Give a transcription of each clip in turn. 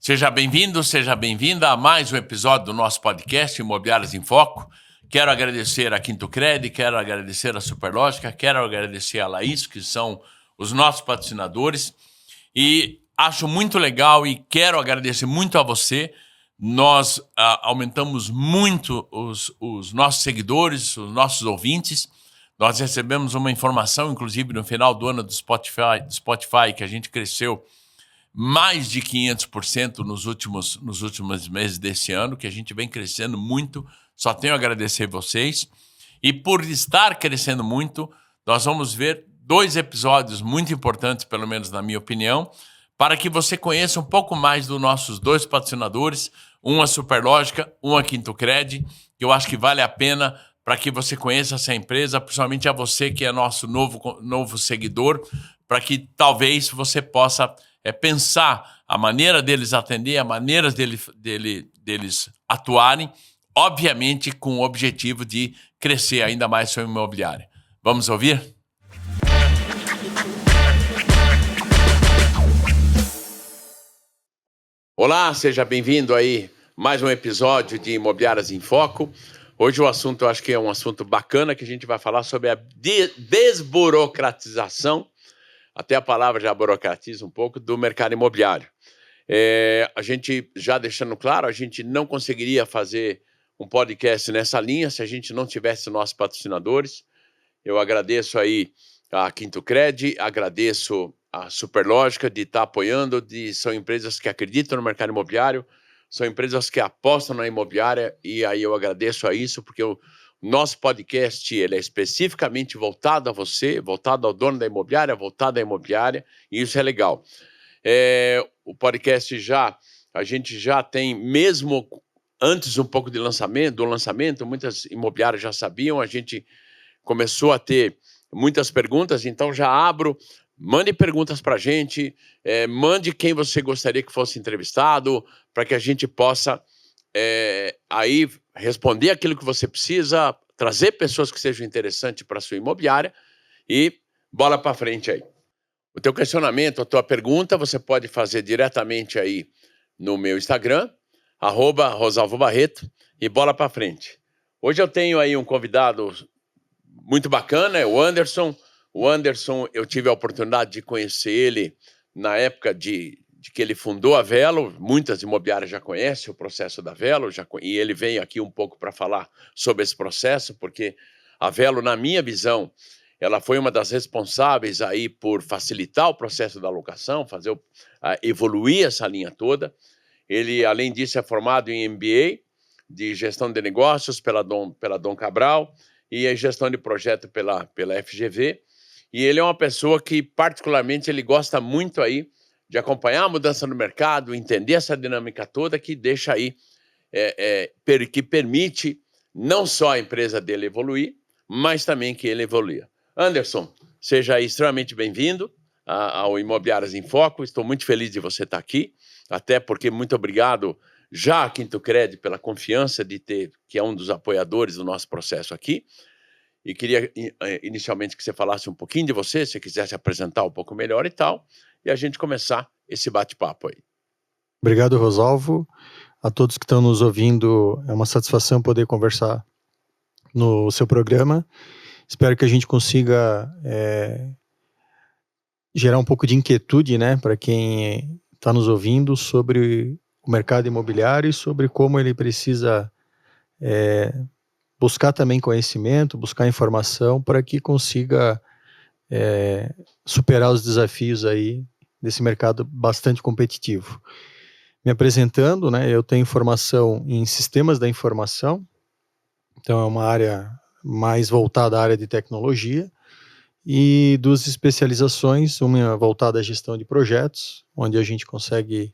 Seja bem-vindo, seja bem-vinda a mais um episódio do nosso podcast Imobiliárias em Foco. Quero agradecer a QuintoCred, quero agradecer a Superlógica, quero agradecer a Laís, que são os nossos patrocinadores. E acho muito legal e quero agradecer muito a você. Nós aumentamos muito os nossos seguidores, os nossos ouvintes. Nós recebemos uma informação, inclusive, no final do ano do Spotify, que a gente cresceu mais de 500% nos últimos meses desse ano, que a gente vem crescendo muito. Só tenho a agradecer vocês. E por estar crescendo muito, nós vamos ver 2 episódios muito importantes, pelo menos na minha opinião, para que você conheça um pouco mais dos nossos 2 patrocinadores, um a Superlógica, um a QuintoCred, que eu acho que vale a pena para que você conheça essa empresa, principalmente a você que é nosso novo seguidor, para que talvez você possa pensar a maneira deles atender, a maneira deles atuarem, obviamente com o objetivo de crescer ainda mais sua imobiliária. Vamos ouvir? Olá, seja bem-vindo aí mais um episódio de Imobiliárias em Foco. Hoje o assunto, eu acho que é um assunto bacana, que a gente vai falar sobre a desburocratização, até a palavra já burocratiza um pouco, do mercado imobiliário. A gente, já deixando claro, a gente não conseguiria fazer um podcast nessa linha se a gente não tivesse nossos patrocinadores. Eu agradeço aí a QuintoCred, agradeço a Superlógica de estar apoiando, são empresas que acreditam no mercado imobiliário, são empresas que apostam na imobiliária, e aí eu agradeço a isso, porque o nosso podcast ele é especificamente voltado a você, voltado ao dono da imobiliária, voltado à imobiliária, e isso é legal. O podcast a gente já tem, mesmo antes um pouco do lançamento, muitas imobiliárias já sabiam, a gente começou a ter muitas perguntas, então já abro, mande perguntas para a gente, mande quem você gostaria que fosse entrevistado, para que a gente possa aí responder aquilo que você precisa, trazer pessoas que sejam interessantes para a sua imobiliária e bola para frente aí. O teu questionamento, a tua pergunta, você pode fazer diretamente aí no meu Instagram, @RosalvoBarreto, e bola para frente. Hoje eu tenho aí um convidado muito bacana, é o Anderson. O Anderson, eu tive a oportunidade de conhecer ele na época de que ele fundou a Velo. Muitas imobiliárias já conhecem o processo da Velo, e ele veio aqui um pouco para falar sobre esse processo, porque a Velo, na minha visão, ela foi uma das responsáveis aí por facilitar o processo da locação, evoluir essa linha toda. Ele, além disso, é formado em MBA de Gestão de Negócios pela Dom Cabral e em Gestão de Projeto pela FGV. E ele é uma pessoa que, particularmente, ele gosta muito aí de acompanhar a mudança no mercado, entender essa dinâmica toda que deixa aí, que permite não só a empresa dele evoluir, mas também que ele evolua. Anderson, seja aí extremamente bem-vindo ao Imobiliárias em Foco. Estou muito feliz de você estar aqui, até porque muito obrigado já a QuintoCred pela confiança que é um dos apoiadores do nosso processo aqui. E queria inicialmente que você falasse um pouquinho de você, se quisesse apresentar um pouco melhor e tal, e a gente começar esse bate-papo aí. Obrigado, Rosalvo. A todos que estão nos ouvindo, é uma satisfação poder conversar no seu programa. Espero que a gente consiga gerar um pouco de inquietude, né, para quem está nos ouvindo sobre o mercado imobiliário e sobre como ele precisa buscar também conhecimento, buscar informação para que consiga superar os desafios aí desse mercado bastante competitivo. Me apresentando, né, eu tenho formação em sistemas da informação, então é uma área mais voltada à área de tecnologia, e 2 especializações, uma voltada à gestão de projetos, onde a gente consegue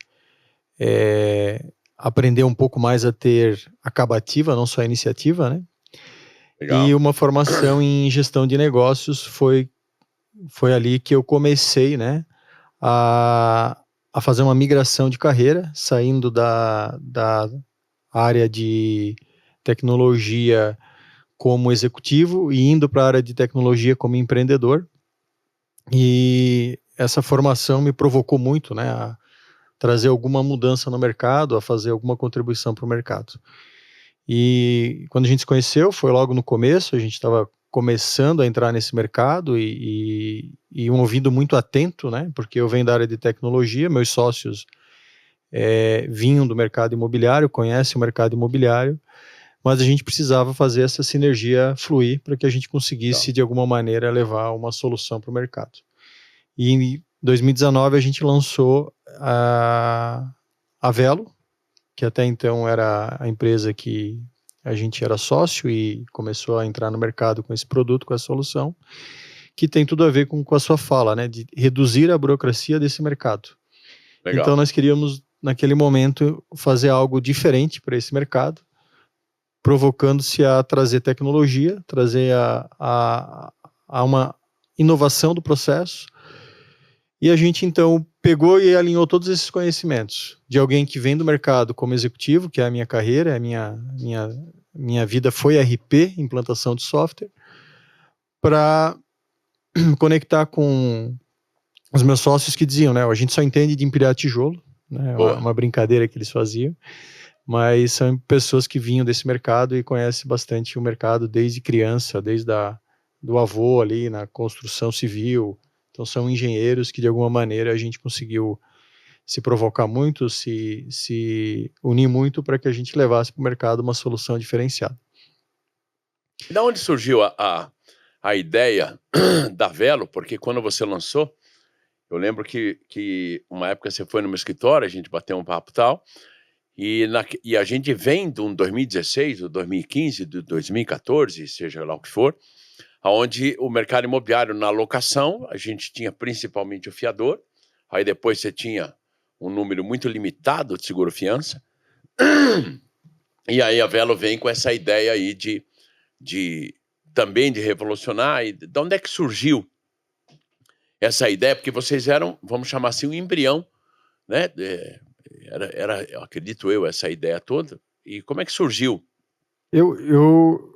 aprender um pouco mais a ter acabativa, não só a iniciativa, né? Legal. E uma formação em gestão de negócios, foi ali que eu comecei, né, a fazer uma migração de carreira, saindo da área de tecnologia como executivo e indo para a área de tecnologia como empreendedor. E essa formação me provocou muito, né, trazer alguma mudança no mercado, a fazer alguma contribuição para o mercado. E quando a gente se conheceu, foi logo no começo, a gente estava começando a entrar nesse mercado e um ouvido muito atento, né? Porque eu venho da área de tecnologia, meus sócios vinham do mercado imobiliário, conhecem o mercado imobiliário, mas a gente precisava fazer essa sinergia fluir para que a gente conseguisse, de alguma maneira, levar uma solução para o mercado. E em 2019 a gente lançou a Velo, que até então era a empresa que a gente era sócio e começou a entrar no mercado com esse produto, com essa solução, que tem tudo a ver com a sua fala, né, de reduzir a burocracia desse mercado. Legal. Então nós queríamos, naquele momento, fazer algo diferente para esse mercado, provocando-se a trazer tecnologia, trazer a uma inovação do processo. E a gente, então, pegou e alinhou todos esses conhecimentos de alguém que vem do mercado como executivo, que é a minha carreira, minha vida foi RP, implantação de software, para conectar com os meus sócios que diziam, né, a gente só entende de empilhar tijolo, né, uma brincadeira que eles faziam, mas são pessoas que vinham desse mercado e conhecem bastante o mercado desde criança, desde do avô ali na construção civil. Então são engenheiros que de alguma maneira a gente conseguiu se provocar muito, se unir muito para que a gente levasse para o mercado uma solução diferenciada. E da onde surgiu a ideia da Velo? Porque quando você lançou, eu lembro que uma época você foi no meu escritório, a gente bateu um papo e tal, e a gente vem de um 2016, do 2015, do 2014, seja lá o que for, onde o mercado imobiliário na locação, a gente tinha principalmente o fiador, aí depois você tinha um número muito limitado de seguro-fiança, e aí a Velo vem com essa ideia aí também de revolucionar. E de onde é que surgiu essa ideia? Porque vocês eram, vamos chamar assim, um embrião, né? Era, eu acredito essa ideia toda. E como é que surgiu? Eu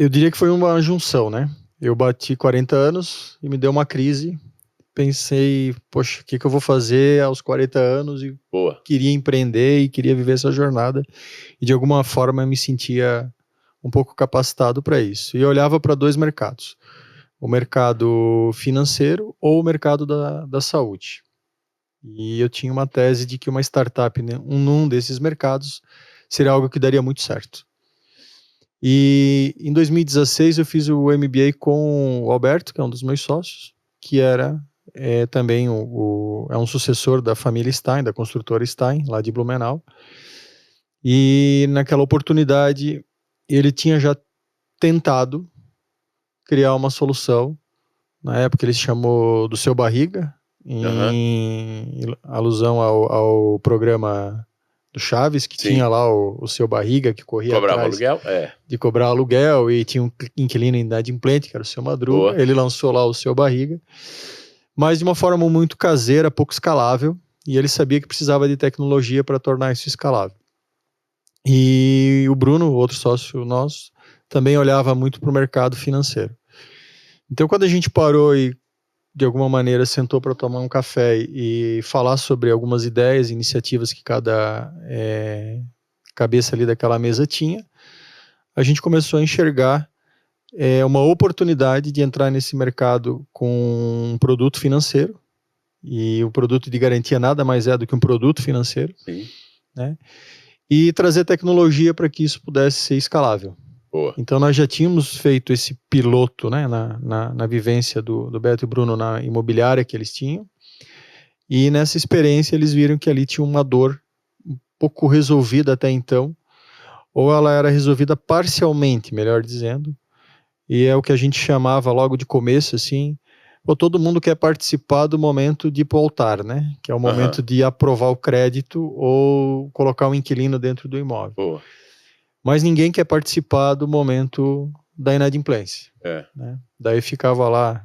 diria que foi uma junção, né? Eu bati 40 anos e me deu uma crise. Pensei, poxa, o que eu vou fazer aos 40 anos? E queria empreender e queria viver essa jornada. E de alguma forma eu me sentia um pouco capacitado para isso. E eu olhava para dois mercados. O mercado financeiro ou o mercado da saúde. E eu tinha uma tese de que uma startup num desses mercados seria algo que daria muito certo. E em 2016 eu fiz o MBA com o Alberto, que é um dos meus sócios, que era também é um sucessor da família Stein, da construtora Stein, lá de Blumenau. E naquela oportunidade ele tinha já tentado criar uma solução. Na época ele se chamou do Seu Barriga, em alusão ao programa do Chaves, que tinha lá o Seu Barriga, que corria atrás aluguel? De cobrar aluguel, e tinha um inquilino inadimplente, que era o Seu Madruga. Ele lançou lá o Seu Barriga, mas de uma forma muito caseira, pouco escalável, e ele sabia que precisava de tecnologia para tornar isso escalável. E o Bruno, outro sócio nosso, também olhava muito para o mercado financeiro. Então, quando a gente parou e, de alguma maneira, sentou para tomar um café e falar sobre algumas ideias, iniciativas que cada cabeça ali daquela mesa tinha, a gente começou a enxergar uma oportunidade de entrar nesse mercado com um produto financeiro, e o produto de garantia nada mais é do que um produto financeiro, né? E trazer tecnologia para que isso pudesse ser escalável. Então nós já tínhamos feito esse piloto, né, na vivência do Beto e Bruno na imobiliária que eles tinham, e nessa experiência eles viram que ali tinha uma dor um pouco resolvida até então, ou ela era resolvida parcialmente, melhor dizendo, e é o que a gente chamava logo de começo, assim, todo mundo quer participar do momento de ir pro altar, né, que é o momento de aprovar o crédito ou colocar um inquilino dentro do imóvel. Mas ninguém quer participar do momento da inadimplência. Né? Daí ficava lá,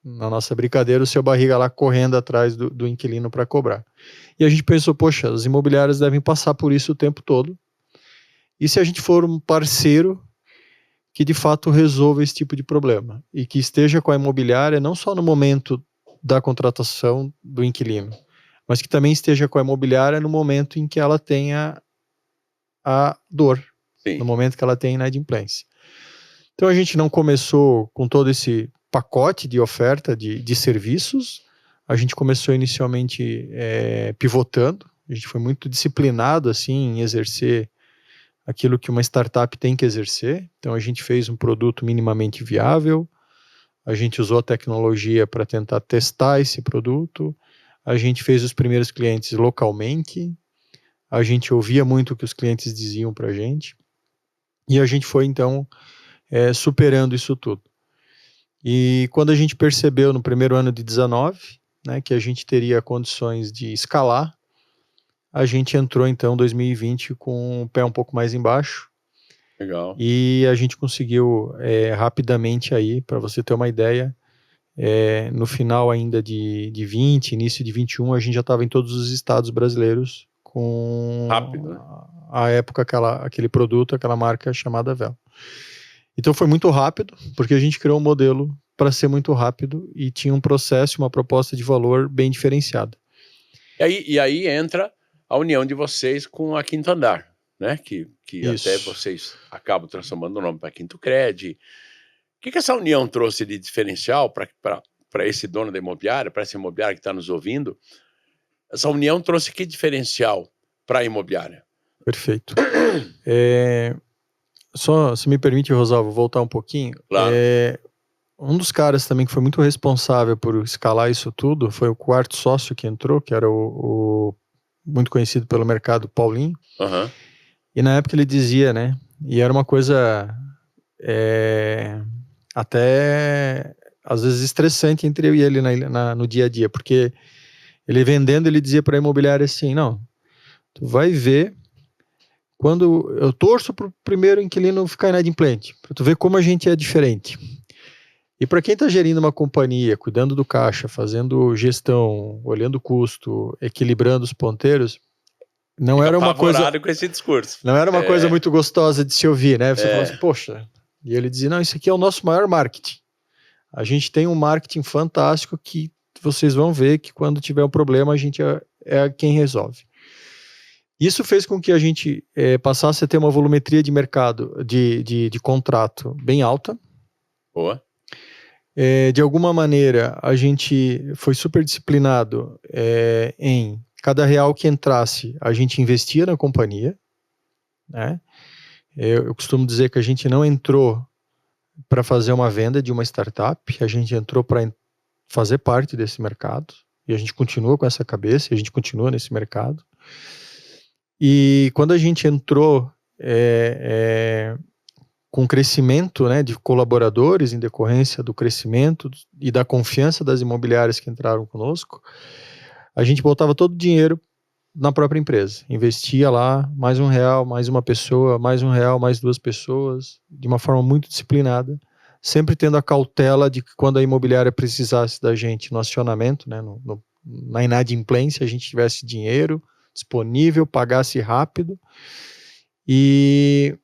na nossa brincadeira, o Seu Barriga lá correndo atrás do inquilino para cobrar. E a gente pensou, poxa, as imobiliárias devem passar por isso o tempo todo. E se a gente for um parceiro que de fato resolva esse tipo de problema e que esteja com a imobiliária não só no momento da contratação do inquilino, mas que também esteja com a imobiliária no momento em que ela tenha a dor, Sim. no momento que ela tem inadimplência. Então a gente não começou com todo esse pacote de oferta de serviços, a gente começou inicialmente pivotando, a gente foi muito disciplinado assim, em exercer aquilo que uma startup tem que exercer. Então a gente fez um produto minimamente viável, a gente usou a tecnologia para tentar testar esse produto, a gente fez os primeiros clientes localmente, a gente ouvia muito o que os clientes diziam para a gente, e a gente foi então superando isso tudo. E quando a gente percebeu no primeiro ano de 19, né, que a gente teria condições de escalar, a gente entrou então em 2020 com o pé um pouco mais embaixo. Legal. E a gente conseguiu rapidamente aí, para você ter uma ideia, no final ainda de 20, início de 21, a gente já estava em todos os estados brasileiros com Rápido, né? a época aquele produto, aquela marca chamada Velo. Então foi muito rápido, porque a gente criou um modelo para ser muito rápido e tinha um processo, uma proposta de valor bem diferenciada. E aí entra a união de vocês com a Quinto Andar, né? Que até vocês acabam transformando o nome para Quinto Cred. O que essa união trouxe de diferencial para esse dono da imobiliária, para essa imobiliária que está nos ouvindo? Essa união trouxe que diferencial para a imobiliária? Perfeito. Só, se me permite, Rosalvo, voltar um pouquinho. Claro. Um dos caras também que foi muito responsável por escalar isso tudo foi o quarto sócio que entrou, que era o muito conhecido pelo mercado, Paulinho. Uhum. E na época ele dizia, né? E era uma coisa até às vezes estressante entre eu e ele no dia a dia, porque ele vendendo, ele dizia para a imobiliária assim: não, tu vai ver quando eu torço para o primeiro inquilino ficar inadimplente, para tu ver como a gente é diferente. E para quem está gerindo uma companhia, cuidando do caixa, fazendo gestão, olhando o custo, equilibrando os ponteiros, não era uma coisa com esse discurso. Não era uma coisa muito gostosa de se ouvir, né? Você fala assim, poxa. E ele dizia, não, isso aqui é o nosso maior marketing. A gente tem um marketing fantástico que vocês vão ver que quando tiver um problema a gente é quem resolve. Isso fez com que a gente passasse a ter uma volumetria de mercado, de contrato bem alta. Boa. De alguma maneira, a gente foi super disciplinado em cada real que entrasse, a gente investia na companhia, né? Eu costumo dizer que a gente não entrou para fazer uma venda de uma startup, a gente entrou para fazer parte desse mercado, e a gente continua com essa cabeça, e a gente continua nesse mercado. E quando a gente entrou com crescimento, né, de colaboradores em decorrência do crescimento e da confiança das imobiliárias que entraram conosco, a gente botava todo o dinheiro na própria empresa, investia lá mais R$1, mais uma pessoa, mais R$1, mais duas pessoas, de uma forma muito disciplinada, sempre tendo a cautela de que quando a imobiliária precisasse da gente no acionamento, né, na inadimplência, a gente tivesse dinheiro disponível, pagasse rápido. E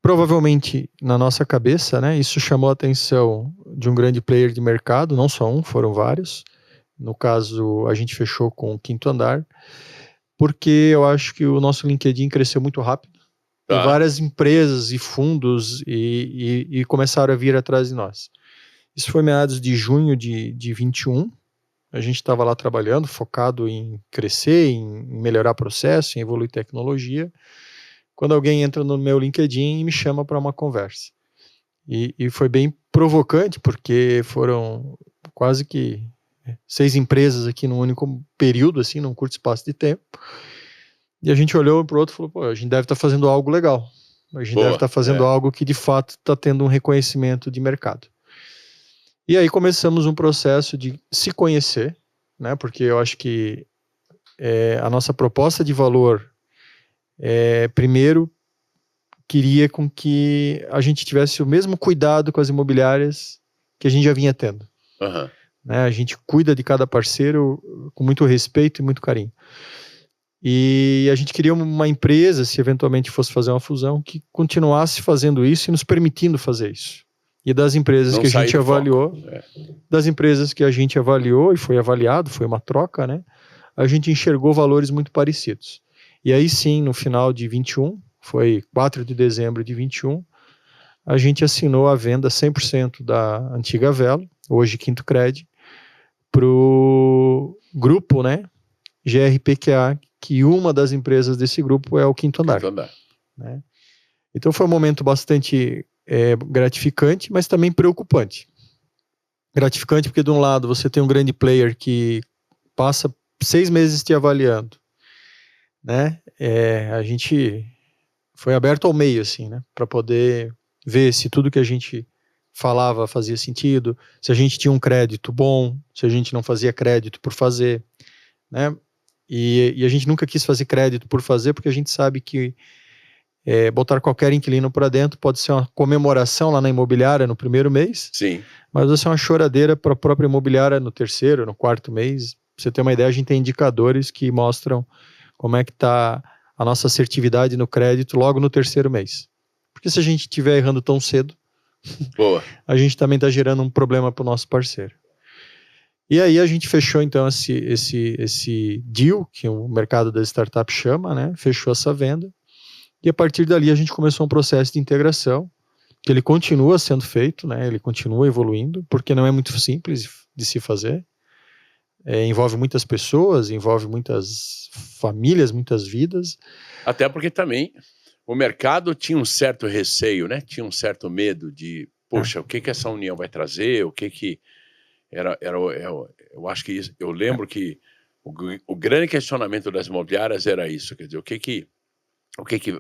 provavelmente na nossa cabeça, né, isso chamou a atenção de um grande player de mercado, não só um, foram vários. No caso, a gente fechou com o Quinto Andar, porque eu acho que o nosso LinkedIn cresceu muito rápido. E várias empresas e fundos e começaram a vir atrás de nós. Isso foi meados de junho de 21. A gente estava lá trabalhando, focado em crescer, em melhorar processo, em evoluir tecnologia, quando alguém entra no meu LinkedIn e me chama para uma conversa. E foi bem provocante, porque foram quase que 6 empresas aqui num único período, assim, num curto espaço de tempo. E a gente olhou um para o outro e falou, pô, a gente deve estar fazendo algo legal. A gente deve estar fazendo algo que de fato está tendo um reconhecimento de mercado. E aí começamos um processo de se conhecer, né? Porque eu acho que a nossa proposta de valor primeiro queria com que a gente tivesse o mesmo cuidado com as imobiliárias que a gente já vinha tendo. Uhum. Né? A gente cuida de cada parceiro com muito respeito e muito carinho. E a gente queria uma empresa, se eventualmente fosse fazer uma fusão, que continuasse fazendo isso e nos permitindo fazer isso. E das empresas que a gente avaliou, das empresas que a gente avaliou e foi avaliado, foi uma troca, né? a gente enxergou valores muito parecidos. E aí sim, no final de 21, foi 4 de dezembro de 21, a gente assinou a venda 100% da antiga Velo, hoje Quinto Cred, para o grupo, né, GRPQA, que uma das empresas desse grupo é o Quinto Andar. Né? Então foi um momento bastante gratificante, mas também preocupante. Gratificante porque, de um lado, você tem um grande player que passa 6 meses te avaliando, né? A gente foi aberto ao meio, assim, né? Para poder ver se tudo que a gente falava fazia sentido, se a gente tinha um crédito bom, se a gente não fazia crédito por fazer, né? E a gente nunca quis fazer crédito por fazer, porque a gente sabe que botar qualquer inquilino para dentro pode ser uma comemoração lá na imobiliária no primeiro mês, sim, mas vai ser uma choradeira para a própria imobiliária no terceiro, no quarto mês. Pra você ter uma ideia, a gente tem indicadores que mostram como é que está a nossa assertividade no crédito logo no terceiro mês. Porque se a gente estiver errando tão cedo, boa, a gente também está gerando um problema para o nosso parceiro. E aí a gente fechou então esse deal, que o mercado das startups chama, né? Fechou essa venda. E a partir dali a gente começou um processo de integração, que ele continua sendo feito, né? Ele continua evoluindo, porque não é muito simples de se fazer. Envolve muitas pessoas, envolve muitas famílias, muitas vidas. Até porque também o mercado tinha um certo receio, né? Tinha um certo medo de, poxa, o que essa união vai trazer, o que eu acho que isso, eu lembro que o grande questionamento das imobiliárias era isso, quer dizer, o que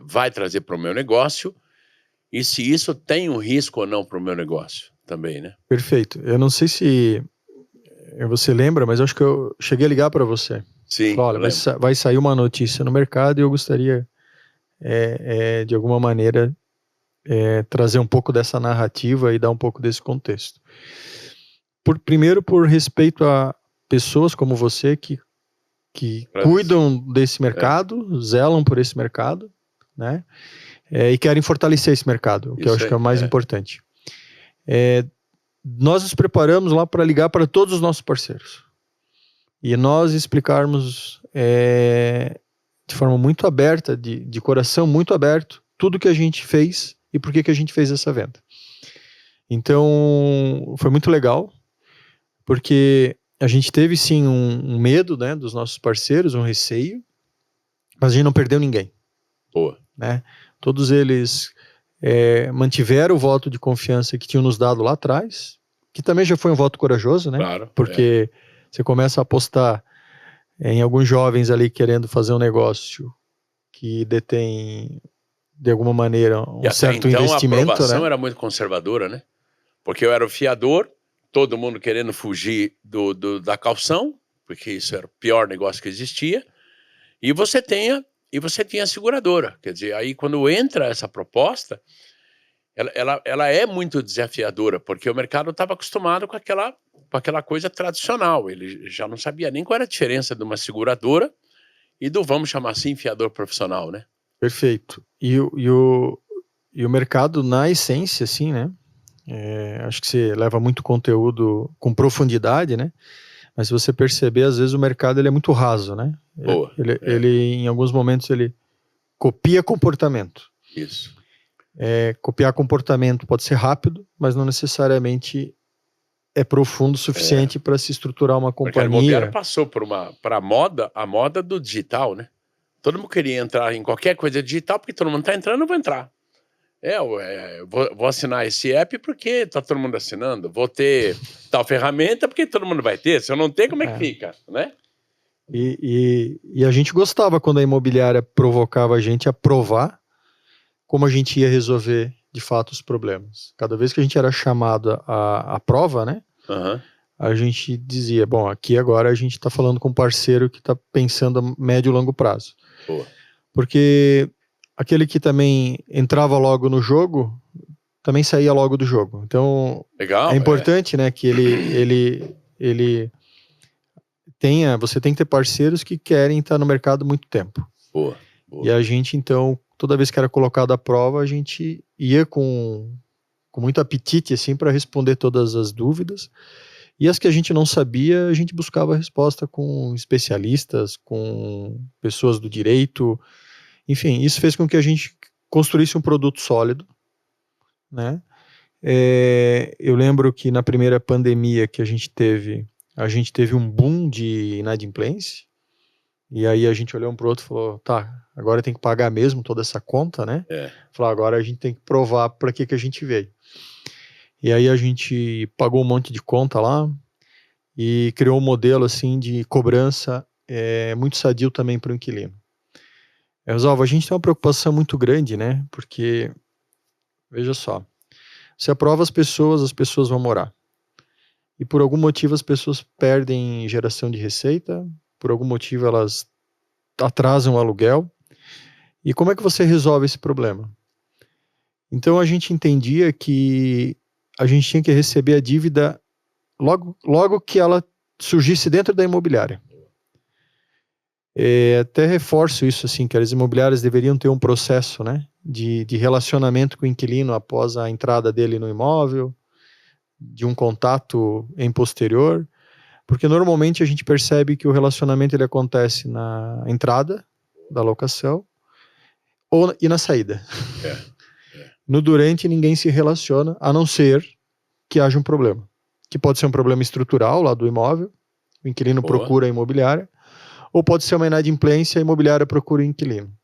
vai trazer para o meu negócio e se isso tem um risco ou não para o meu negócio também, né? Perfeito. Eu não sei se você lembra, mas eu acho que eu cheguei a ligar para você. Sim, falei, olha, vai sair uma notícia no mercado e eu gostaria, de alguma maneira, trazer um pouco dessa narrativa e dar um pouco desse contexto. Primeiro, por respeito a pessoas como você que cuidam desse mercado, zelam por esse mercado, né? E querem fortalecer esse mercado, o que eu acho que é o mais importante. Nós nos preparamos lá para ligar para todos os nossos parceiros e nós explicarmos de forma muito aberta, de coração muito aberto, tudo que a gente fez e por que a gente fez essa venda. Então, foi muito legal, porque a gente teve sim um medo, né, dos nossos parceiros, um receio, mas a gente não perdeu ninguém. Boa. Né? Todos eles mantiveram o voto de confiança que tinham nos dado lá atrás, que também já foi um voto corajoso, né? Claro. Porque você começa a apostar em alguns jovens ali querendo fazer um negócio que detém, de alguma maneira, um certo investimento. A aprovação, né? Era muito conservadora, né? Porque eu era o fiador, todo mundo querendo fugir da caução, porque isso era o pior negócio que existia, e você tinha a seguradora. Quer dizer, aí quando entra essa proposta, ela é muito desafiadora, porque o mercado estava acostumado com aquela coisa tradicional. Ele já não sabia nem qual era a diferença de uma seguradora e do, vamos chamar assim, fiador profissional, né? Perfeito. E o mercado, na essência, assim, né? Acho que você leva muito conteúdo com profundidade, né? Mas se você perceber, às vezes o mercado ele é muito raso, né? Boa. Ele, em alguns momentos, ele copia comportamento. Isso. Copiar comportamento pode ser rápido, mas não necessariamente é profundo o suficiente para se estruturar uma companhia. Porque a imobiliária passou para a moda do digital, né? Todo mundo queria entrar em qualquer coisa digital, porque todo mundo está entrando, eu vou entrar. Vou assinar esse app porque está todo mundo assinando. Vou ter tal ferramenta porque todo mundo vai ter. Se eu não ter, como é que fica, né? E a gente gostava quando a imobiliária provocava a gente a provar como a gente ia resolver de fato os problemas. Cada vez que a gente era chamado à prova, né? Uhum. A gente dizia, bom, aqui agora a gente está falando com um parceiro que está pensando a médio e longo prazo. Boa. Porque aquele que também entrava logo no jogo, também saía logo do jogo. Então, legal, é importante, né, que ele tenha, você tem que ter parceiros que querem estar no mercado muito tempo. Boa. E a gente, então, toda vez que era colocado à prova, a gente ia com muito apetite, assim, para responder todas as dúvidas E as que a gente não sabia, a gente buscava a resposta com especialistas, com pessoas do direito. Enfim, isso fez com que a gente construísse um produto sólido, né? Eu lembro que na primeira pandemia que a gente teve um boom de inadimplência, e aí a gente olhou um para o outro e falou, tá, agora tem que pagar mesmo toda essa conta, né? Falou, agora a gente tem que provar para que a gente veio. E aí a gente pagou um monte de conta lá e criou um modelo assim de cobrança muito sadio também para o inquilino. Resolve, a gente tem uma preocupação muito grande, né? Porque, veja só, se aprova as pessoas vão morar. E por algum motivo as pessoas perdem geração de receita, por algum motivo elas atrasam o aluguel. E como é que você resolve esse problema? Então a gente entendia que a gente tinha que receber a dívida logo que ela surgisse dentro da imobiliária. Até reforço isso, assim, que as imobiliárias deveriam ter um processo, né, de relacionamento com o inquilino após a entrada dele no imóvel, de um contato em posterior, porque normalmente a gente percebe que o relacionamento ele acontece na entrada da locação e na saída. No durante ninguém se relaciona, a não ser que haja um problema, que pode ser um problema estrutural lá do imóvel, o inquilino procura a imobiliária, ou pode ser uma inadimplência, a imobiliária procura o inquilino.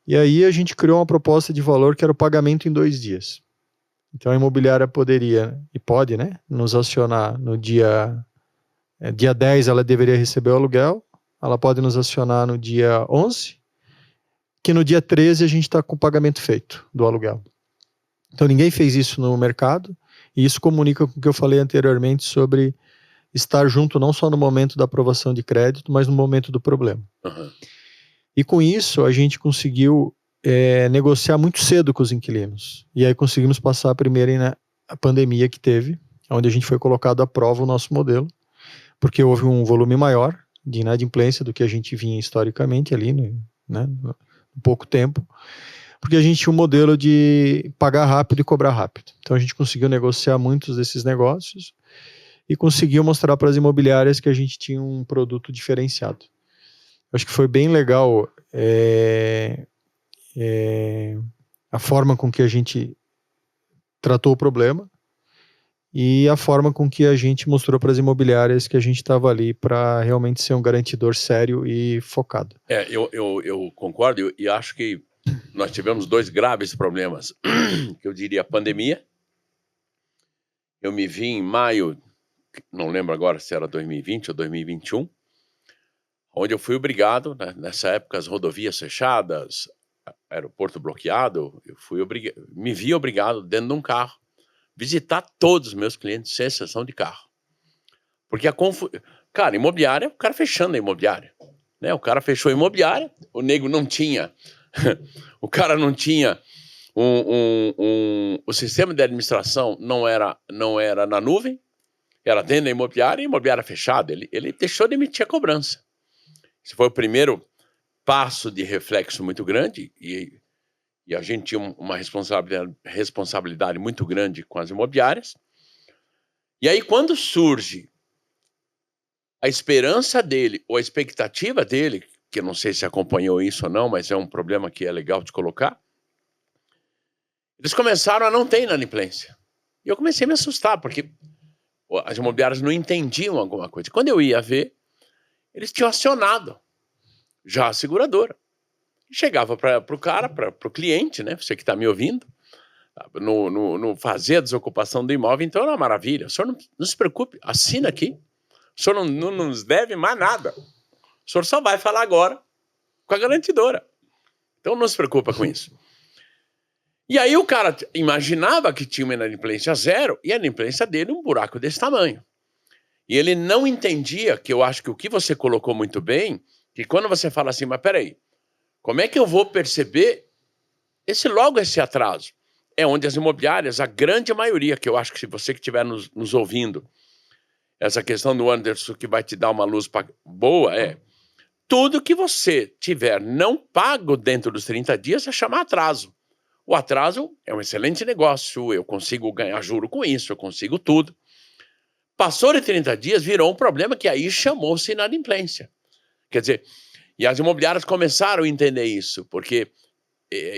E aí a gente criou uma proposta de valor que era o pagamento em 2 dias. Então a imobiliária poderia, e pode, né, nos acionar no dia 10, ela deveria receber o aluguel, ela pode nos acionar no dia 11, que no dia 13 a gente está com o pagamento feito do aluguel. Então ninguém fez isso no mercado, e isso comunica com o que eu falei anteriormente sobre estar junto não só no momento da aprovação de crédito, mas no momento do problema. E com isso a gente conseguiu negociar muito cedo com os inquilinos. E aí conseguimos passar a primeira pandemia que teve, onde a gente foi colocado à prova o nosso modelo, porque houve um volume maior de inadimplência do que a gente vinha historicamente ali, né, em pouco tempo, porque a gente tinha um modelo de pagar rápido e cobrar rápido. Então a gente conseguiu negociar muitos desses negócios e conseguiu mostrar para as imobiliárias que a gente tinha um produto diferenciado. Acho que foi bem legal a forma com que a gente tratou o problema e a forma com que a gente mostrou para as imobiliárias que a gente estava ali para realmente ser um garantidor sério e focado. Eu concordo e acho que nós tivemos 2 graves problemas, que eu diria a pandemia. Eu me vi em maio, não lembro agora se era 2020 ou 2021, onde eu fui obrigado, né, nessa época as rodovias fechadas, aeroporto bloqueado, me vi obrigado dentro de um carro visitar todos os meus clientes, sem exceção de carro. Porque cara, imobiliária, o cara fechando a imobiliária, né? O cara fechou a imobiliária, o nego não tinha, o cara não tinha o sistema de administração não era na nuvem, era dentro da imobiliária e a imobiliária fechada, ele deixou de emitir a cobrança. Esse foi o primeiro passo de reflexo muito grande e a gente tinha uma responsabilidade muito grande com as imobiliárias. E aí, quando surge a esperança dele, ou a expectativa dele, que eu não sei se acompanhou isso ou não, mas é um problema que é legal de colocar, eles começaram a não ter inadimplência. E eu comecei a me assustar, porque as imobiliárias não entendiam alguma coisa. Quando eu ia ver, eles tinham acionado já a seguradora. Chegava para o cara, para o cliente, né? Você que está me ouvindo, no fazer a desocupação do imóvel, então era uma maravilha. O senhor não se preocupe, assina aqui. O senhor não nos deve mais nada. O senhor só vai falar agora com a garantidora. Então não se preocupa com isso. E aí o cara imaginava que tinha uma inadimplência 0 e a inadimplência dele um buraco desse tamanho. E ele não entendia, que eu acho que o que você colocou muito bem, que quando você fala assim, mas peraí, como é que eu vou perceber esse atraso? É onde as imobiliárias, a grande maioria, que eu acho que se você que estiver nos ouvindo, essa questão do Anderson que vai te dar uma luz boa tudo que você tiver não pago dentro dos 30 dias é chamar atraso. O atraso é um excelente negócio, eu consigo ganhar juro com isso, eu consigo tudo. Passou de 30 dias, virou um problema que aí chamou-se inadimplência. Quer dizer, e as imobiliárias começaram a entender isso, porque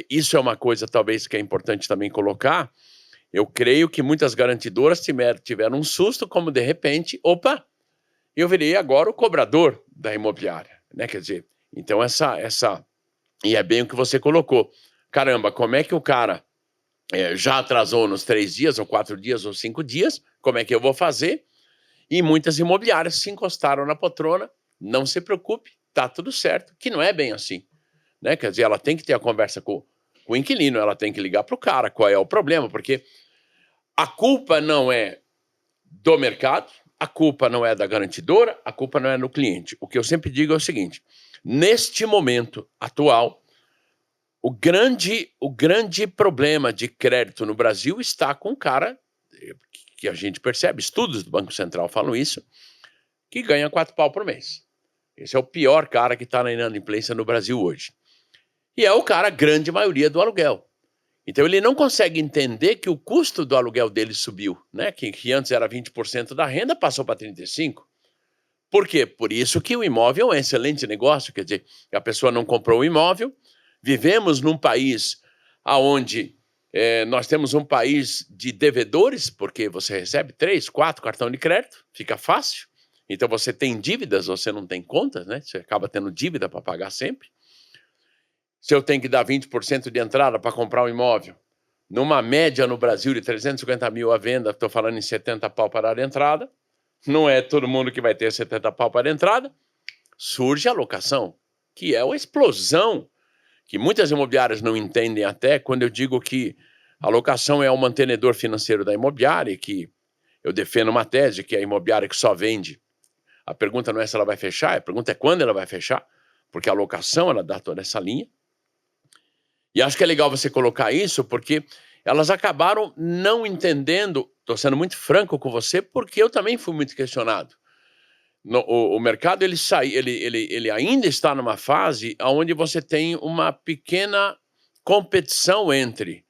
isso é uma coisa talvez que é importante também colocar. Eu creio que muitas garantidoras tiveram um susto, como de repente, opa, eu virei agora o cobrador da imobiliária, né? Quer dizer, então e é bem o que você colocou. Caramba, como é que o cara já atrasou nos 3 dias, ou 4 dias, ou 5 dias, como é que eu vou fazer? E muitas imobiliárias se encostaram na poltrona, não se preocupe, tá tudo certo, que não é bem assim, né? Quer dizer, ela tem que ter a conversa com o inquilino, ela tem que ligar para o cara, qual é o problema, porque a culpa não é do mercado, a culpa não é da garantidora, a culpa não é do cliente. O que eu sempre digo é o seguinte, neste momento atual, o grande problema de crédito no Brasil está com um cara, que a gente percebe, estudos do Banco Central falam isso, que ganha 4 pau por mês. Esse é o pior cara que está na inadimplência no Brasil hoje. E é o cara, a grande maioria, do aluguel. Então ele não consegue entender que o custo do aluguel dele subiu, né? Que antes era 20% da renda, passou para 35%. Por quê? Por isso que o imóvel é um excelente negócio, quer dizer, a pessoa não comprou o imóvel, vivemos num país onde nós temos um país de devedores, porque você recebe 3, 4 cartões de crédito, fica fácil. Então você tem dívidas, você não tem contas, né? Você acaba tendo dívida para pagar sempre. Se eu tenho que dar 20% de entrada para comprar um imóvel, numa média no Brasil de 350 mil à venda, estou falando em 70 pau para dar entrada, não é todo mundo que vai ter 70 pau para entrada, surge a locação, que é uma explosão, que muitas imobiliárias não entendem até quando eu digo que a locação é o mantenedor financeiro da imobiliária, que eu defendo uma tese que é a imobiliária que só vende. A pergunta não é se ela vai fechar, a pergunta é quando ela vai fechar, porque a locação ela dá toda essa linha. E acho que é legal você colocar isso, porque elas acabaram não entendendo, estou sendo muito franco com você, porque eu também fui muito questionado. O mercado ele ainda está numa fase onde você tem uma pequena competição entre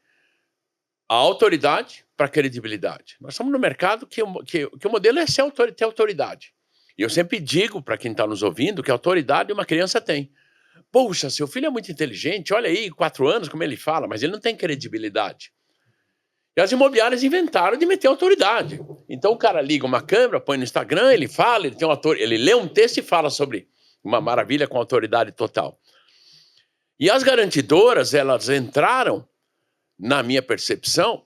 a autoridade para a credibilidade. Nós estamos no mercado que o modelo é ter autoridade. E eu sempre digo para quem está nos ouvindo que a autoridade uma criança tem. Poxa, seu filho é muito inteligente, olha aí, 4 anos, como ele fala, mas ele não tem credibilidade. E as imobiliárias inventaram de meter autoridade. Então o cara liga uma câmera, põe no Instagram, ele fala, ele lê um texto e fala sobre uma maravilha com autoridade total. E as garantidoras, elas entraram, na minha percepção,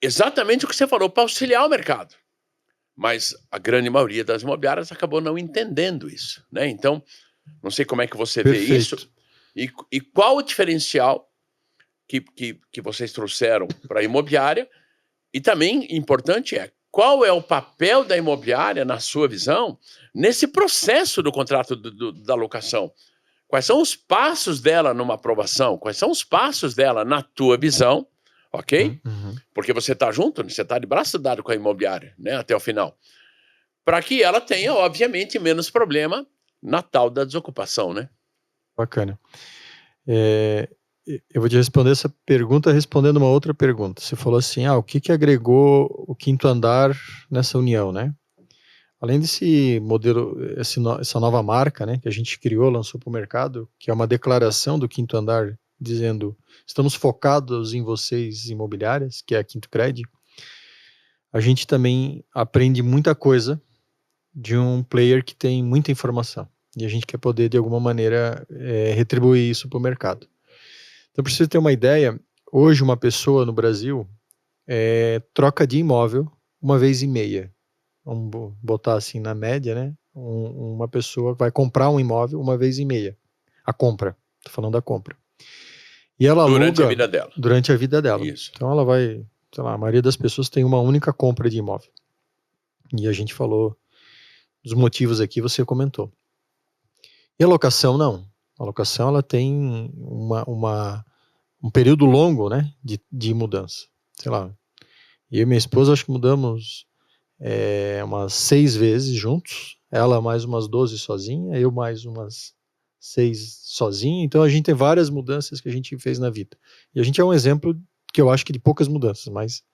exatamente o que você falou, para auxiliar o mercado. Mas a grande maioria das imobiliárias acabou não entendendo isso, né? Então, não sei como é que você vê isso. E qual o diferencial que vocês trouxeram para a imobiliária? E também, importante qual é o papel da imobiliária, na sua visão, nesse processo do contrato da locação? Quais são os passos dela numa aprovação? Quais são os passos dela na tua visão? Ok? Uhum. Porque você está junto, você está de braço dado com a imobiliária, né, até o final. Para que ela tenha, obviamente, menos problema na tal da desocupação, né? Bacana. Eu vou te responder essa pergunta respondendo uma outra pergunta. Você falou assim, o que agregou o Quinto Andar nessa união, né? Além desse modelo, essa nova marca, né, que a gente criou, lançou para o mercado, que é uma declaração do Quinto Andar dizendo, estamos focados em vocês imobiliárias, que é a Quinto Cred, a gente também aprende muita coisa de um player que tem muita informação. E a gente quer poder, de alguma maneira, retribuir isso para o mercado. Então, para você ter uma ideia, hoje uma pessoa no Brasil troca de imóvel 1 vez e meia. Vamos botar assim na média, né? Uma pessoa vai comprar um imóvel 1 vez e meia. A compra. Estou falando da compra. E ela aluga durante a vida dela. Durante a vida dela. Isso. Então ela vai, sei lá, a maioria das pessoas tem uma única compra de imóvel. E a gente falou dos motivos aqui, você comentou. E a locação, não. A locação, ela tem um período longo, né, de mudança. Sei lá, eu e minha esposa acho que mudamos umas 6 vezes juntos, ela mais umas 12 sozinha, eu mais umas 6 sozinha, então a gente tem várias mudanças que a gente fez na vida. E a gente é um exemplo que eu acho que de poucas mudanças, mas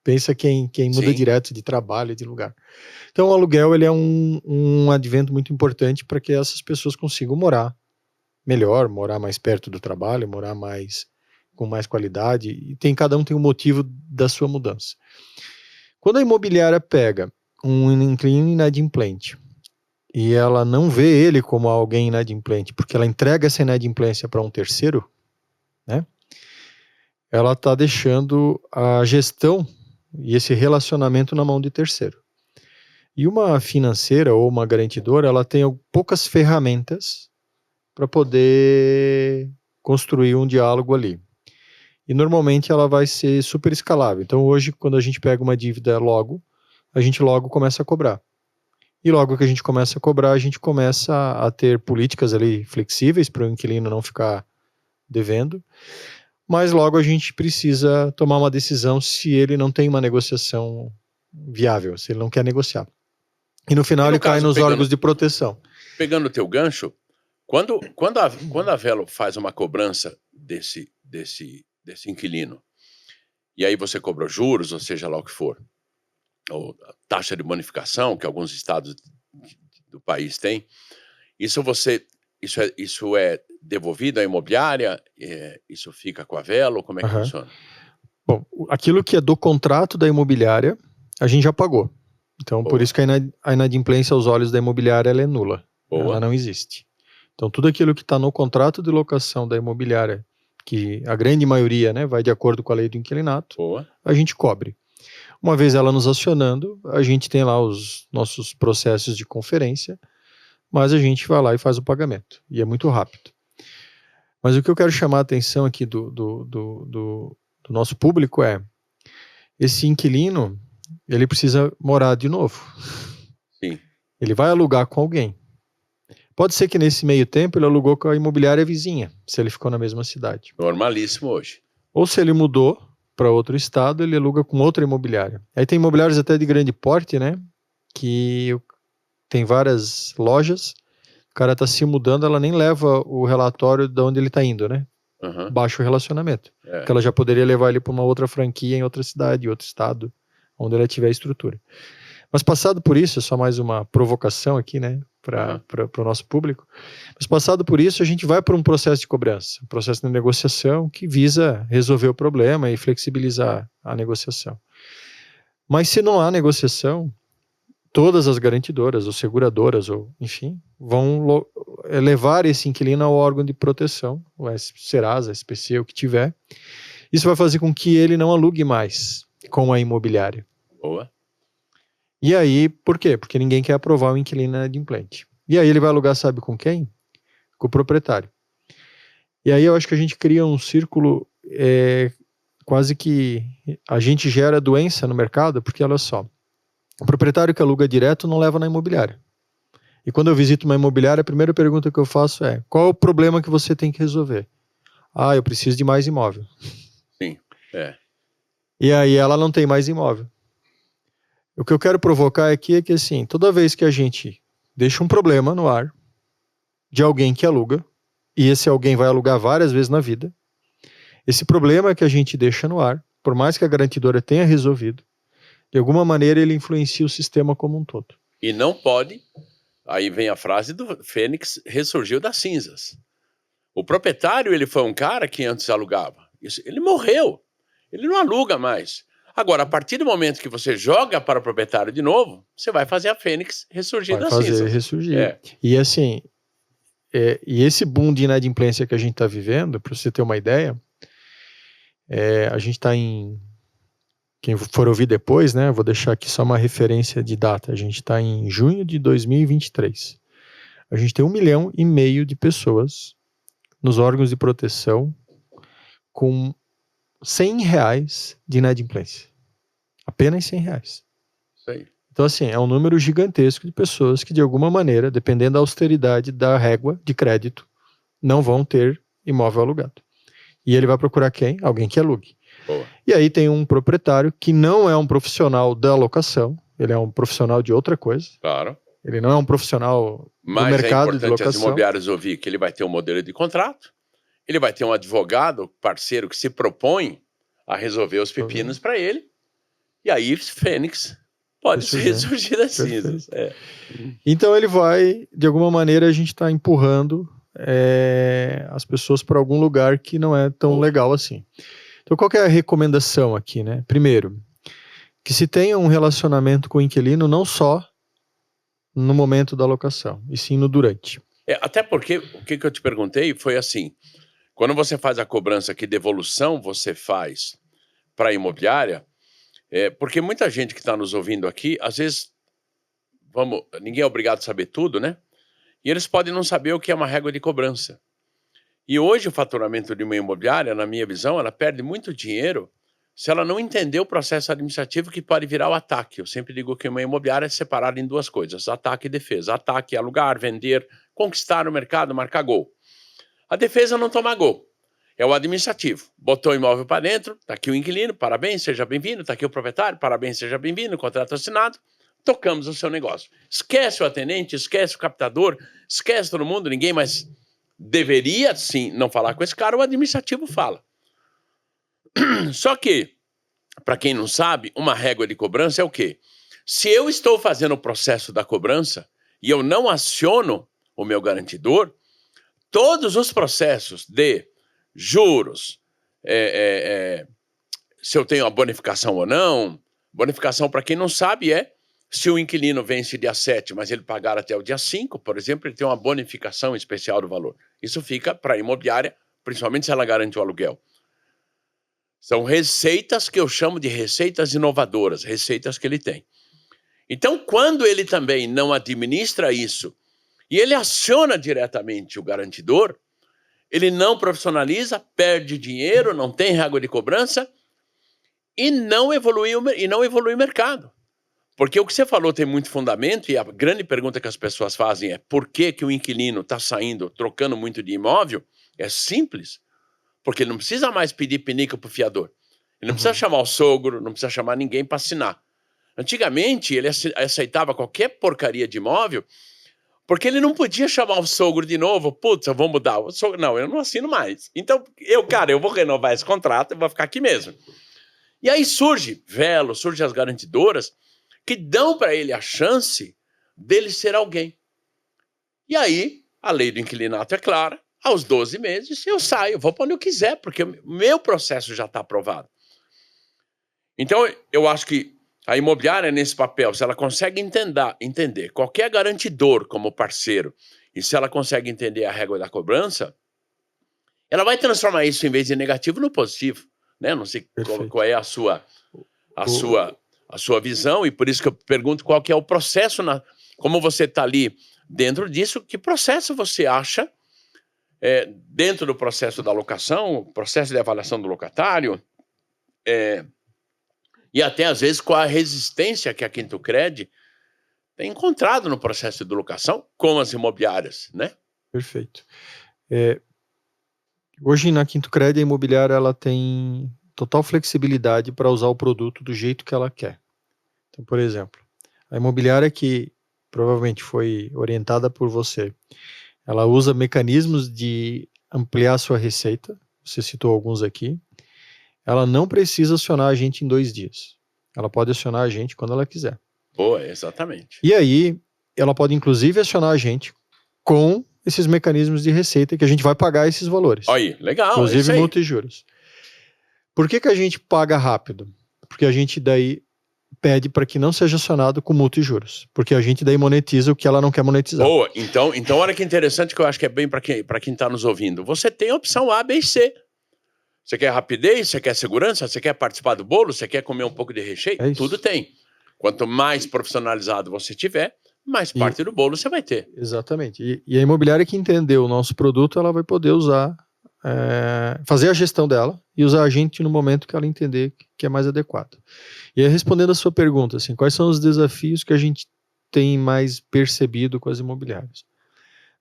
Pensa quem muda direto de trabalho, de lugar. Então o aluguel ele é um advento muito importante para que essas pessoas consigam morar melhor, morar mais perto do trabalho, morar com mais qualidade, e cada um tem um motivo da sua mudança. Quando a imobiliária pega um inquilino inadimplente e ela não vê ele como alguém inadimplente, porque ela entrega essa inadimplência para um terceiro, né? Ela está deixando a gestão e esse relacionamento na mão de terceiro. E uma financeira ou uma garantidora, ela tem poucas ferramentas para poder construir um diálogo ali. E normalmente ela vai ser super escalável. Então hoje, quando a gente pega uma dívida a gente logo começa a cobrar. E logo que a gente começa a cobrar, a gente começa a ter políticas ali flexíveis para o inquilino não ficar devendo. Mas logo a gente precisa tomar uma decisão se ele não tem uma negociação viável, se ele não quer negociar. E no final ele cai nos órgãos de proteção. Pegando o teu gancho, quando a Velo faz uma cobrança desse inquilino, e aí você cobrou juros, ou seja lá o que for, ou taxa de bonificação, que alguns estados do país têm, isso é devolvido à imobiliária? Isso fica com a Velo? Como é que funciona? Bom, aquilo que é do contrato da imobiliária, a gente já pagou. Então, por isso que a inadimplência aos olhos da imobiliária ela é nula. Ela não existe. Então, tudo aquilo que está no contrato de locação da imobiliária, que a grande maioria, né, vai de acordo com a lei do inquilinato, a gente cobre. Uma vez ela nos acionando, a gente tem lá os nossos processos de conferência, mas a gente vai lá e faz o pagamento. E é muito rápido. Mas o que eu quero chamar a atenção aqui do nosso público é, esse inquilino, ele precisa morar de novo. Sim. Ele vai alugar com alguém. Pode ser que nesse meio tempo ele alugou com a imobiliária vizinha, se ele ficou na mesma cidade. Normalíssimo hoje. Ou se ele mudou para outro estado, ele aluga com outra imobiliária. Aí tem imobiliários até de grande porte, né? Que tem várias lojas, o cara está se mudando, ela nem leva o relatório de onde ele está indo, né? Baixa o relacionamento. Porque ela já poderia levar ele para uma outra franquia em outra cidade, outro estado, onde ela tiver estrutura. Mas passado por isso, é só mais uma provocação aqui, né, para o nosso público. Mas passado por isso, a gente vai para um processo de cobrança, um processo de negociação que visa resolver o problema e flexibilizar a negociação. Mas se não há negociação, todas as garantidoras, ou seguradoras, ou enfim, vão levar esse inquilino ao órgão de proteção, o Serasa, SPC, o que tiver. Isso vai fazer com que ele não alugue mais com a imobiliária. Boa. E aí, por quê? Porque ninguém quer aprovar o inquilino inadimplente. E aí ele vai alugar, sabe com quem? Com o proprietário. E aí eu acho que a gente cria um círculo, quase que a gente gera doença no mercado, porque olha só, o proprietário que aluga direto não leva na imobiliária. E quando eu visito uma imobiliária, a primeira pergunta que eu faço é, qual é o problema que você tem que resolver? Eu preciso de mais imóvel. Sim, E aí ela não tem mais imóvel. O que eu quero provocar aqui é que, assim, toda vez que a gente deixa um problema no ar de alguém que aluga, e esse alguém vai alugar várias vezes na vida, esse problema que a gente deixa no ar, por mais que a garantidora tenha resolvido, de alguma maneira ele influencia o sistema como um todo. E não pode, aí vem a frase do Fênix ressurgiu das cinzas. O proprietário, ele foi um cara que antes alugava. Ele morreu. Ele não aluga mais. Agora, a partir do momento que você joga para o proprietário de novo, você vai fazer a Fênix ressurgir das cinzas. Vai fazer ressurgir. E assim, e esse boom de inadimplência que a gente está vivendo, para você ter uma ideia, a gente está em... Quem for ouvir depois, né, vou deixar aqui só uma referência de data. A gente está em junho de 2023. A gente tem 1,5 milhão de pessoas nos órgãos de proteção com R$100 de inadimplência. Apenas R$100. Isso aí. Então, assim, é um número gigantesco de pessoas que, de alguma maneira, dependendo da austeridade da régua de crédito, não vão ter imóvel alugado. E ele vai procurar quem? Alguém que alugue. Boa. E aí tem um proprietário que não é um profissional da locação, ele é um profissional de outra coisa. Claro. Ele não é um profissional do mercado de locação. Mas é importante as imobiliárias ouvir que ele vai ter um modelo de contrato, ele vai ter um advogado, parceiro, que se propõe a resolver os pepinos para ele, E aí, Fênix pode ressurgir das cinzas. Então ele vai, de alguma maneira, a gente está empurrando as pessoas para algum lugar que não é tão legal assim. Então qual que é a recomendação aqui, né? Primeiro, que se tenha um relacionamento com o inquilino não só no momento da locação, e sim no durante. Até porque, o que eu te perguntei foi assim, quando você faz a cobrança, que devolução você faz para a imobiliária, porque muita gente que está nos ouvindo aqui, às vezes, ninguém é obrigado a saber tudo, né? E eles podem não saber o que é uma régua de cobrança. E hoje o faturamento de uma imobiliária, na minha visão, ela perde muito dinheiro se ela não entender o processo administrativo, que pode virar o ataque. Eu sempre digo que uma imobiliária é separada em duas coisas, ataque e defesa. Ataque é alugar, vender, conquistar o mercado, marcar gol. A defesa não toma gol. É o administrativo. Botou o imóvel para dentro, está aqui o inquilino, parabéns, seja bem-vindo. Está aqui o proprietário, parabéns, seja bem-vindo. Contrato assinado, tocamos o seu negócio. Esquece o atendente, esquece o captador, esquece todo mundo, ninguém mais deveria, sim, não falar com esse cara, o administrativo fala. Só que, para quem não sabe, uma régua de cobrança é o quê? Se eu estou fazendo o processo da cobrança e eu não aciono o meu garantidor, todos os processos de juros, se eu tenho a bonificação ou não, bonificação, para quem não sabe, se o inquilino vence dia 7, mas ele pagar até o dia 5, por exemplo, ele tem uma bonificação especial do valor. Isso fica para a imobiliária, principalmente se ela garante o aluguel. São receitas que eu chamo de receitas inovadoras, receitas que ele tem. Então, quando ele também não administra isso e ele aciona diretamente o garantidor, ele não profissionaliza, perde dinheiro, não tem régua de cobrança e não evolui o mercado. Porque o que você falou tem muito fundamento, e a grande pergunta que as pessoas fazem é por que o inquilino está saindo, trocando muito de imóvel? É simples. Porque ele não precisa mais pedir pinica para o fiador. Ele não precisa chamar o sogro, não precisa chamar ninguém para assinar. Antigamente, ele aceitava qualquer porcaria de imóvel, porque ele não podia chamar o sogro de novo. Putz, eu vou mudar. O sogro, não, eu não assino mais. Então, eu vou renovar esse contrato e vou ficar aqui mesmo. E aí surge as garantidoras, que dão para ele a chance dele ser alguém. E aí, a lei do inquilinato é clara. Aos 12 meses, eu saio, vou para onde eu quiser, porque o meu processo já está aprovado. Então, eu acho que a imobiliária, nesse papel, se ela consegue entender qualquer garantidor como parceiro, e se ela consegue entender a régua da cobrança, ela vai transformar isso, em vez de negativo, no positivo. Né? Não sei qual é a sua visão, e por isso que eu pergunto qual que é o processo, como você está ali dentro disso, que processo você acha dentro do processo da locação, processo de avaliação do locatário, e até às vezes com a resistência que a Quintocred tem encontrado no processo de locação com as imobiliárias, né? Perfeito. Hoje na Quintocred a imobiliária ela tem total flexibilidade para usar o produto do jeito que ela quer. Então, por exemplo, a imobiliária que provavelmente foi orientada por você, ela usa mecanismos de ampliar sua receita, você citou alguns aqui. Ela não precisa acionar a gente em 2 dias. Ela pode acionar a gente quando ela quiser. Boa, exatamente. E aí, ela pode inclusive acionar a gente com esses mecanismos de receita que a gente vai pagar esses valores. Aí, legal. Inclusive multa e juros. Por que a gente paga rápido? Porque a gente daí pede para que não seja acionado com multa e juros, porque a gente daí monetiza o que ela não quer monetizar. Boa, então olha que interessante, que eu acho que é bem para quem está nos ouvindo. Você tem a opção A, B e C. Você quer rapidez, você quer segurança, você quer participar do bolo, você quer comer um pouco de recheio? Tudo tem. Quanto mais profissionalizado você tiver, mais parte do bolo você vai ter. Exatamente. E a imobiliária que entendeu o nosso produto, ela vai poder usar, fazer a gestão dela e usar a gente no momento que ela entender que é mais adequado. E aí, respondendo a sua pergunta, assim, quais são os desafios que a gente tem mais percebido com as imobiliárias?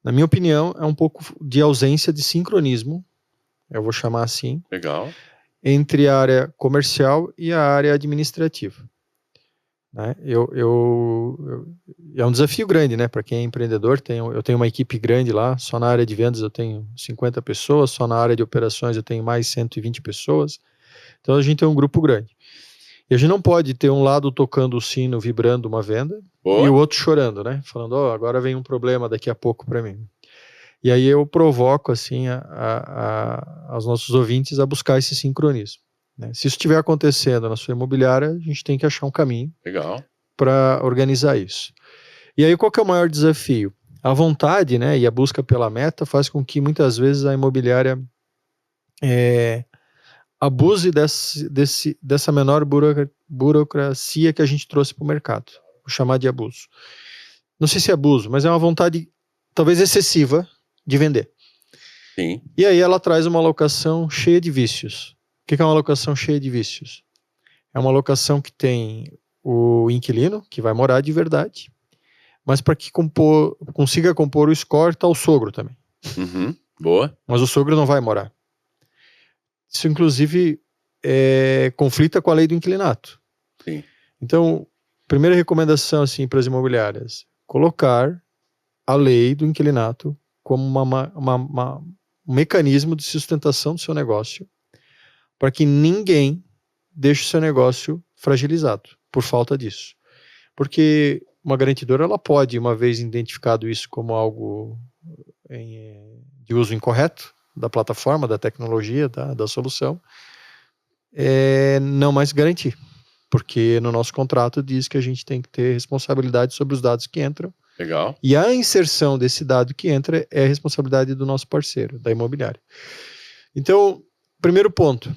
Na minha opinião, é um pouco de ausência de sincronismo, eu vou chamar assim, legal, entre a área comercial e a área administrativa. Né? É um desafio grande, né? Para quem é empreendedor, eu tenho uma equipe grande lá, só na área de vendas eu tenho 50 pessoas, só na área de operações eu tenho mais 120 pessoas, então a gente tem um grupo grande. E a gente não pode ter um lado tocando o sino, vibrando uma venda, e o outro chorando, né? Falando, agora vem um problema daqui a pouco para mim. E aí eu provoco, assim, aos nossos ouvintes a buscar esse sincronismo, né? Se isso estiver acontecendo na sua imobiliária, a gente tem que achar um caminho para organizar isso. E aí qual que é o maior desafio? A vontade, né, e a busca pela meta faz com que muitas vezes a imobiliária abuse dessa menor burocracia que a gente trouxe para o mercado. Vou chamar de abuso. Não sei se é abuso, mas é uma vontade talvez excessiva de vender. Sim. E aí ela traz uma alocação cheia de vícios. O que é uma alocação cheia de vícios? É uma alocação que tem o inquilino, que vai morar de verdade, mas para que consiga compor o score, está o sogro também. Uhum. Boa. Mas o sogro não vai morar. Isso, inclusive, conflita com a lei do inquilinato. Sim. Então, primeira recomendação assim, para as imobiliárias, colocar a lei do inquilinato como um mecanismo de sustentação do seu negócio, para que ninguém deixe o seu negócio fragilizado por falta disso. Porque uma garantidora, ela pode, uma vez identificado isso como algo de uso incorreto da plataforma, da tecnologia, da solução, não mais garantir. Porque no nosso contrato diz que a gente tem que ter responsabilidade sobre os dados que entram. Legal. E a inserção desse dado que entra é a responsabilidade do nosso parceiro, da imobiliária. Então, primeiro ponto,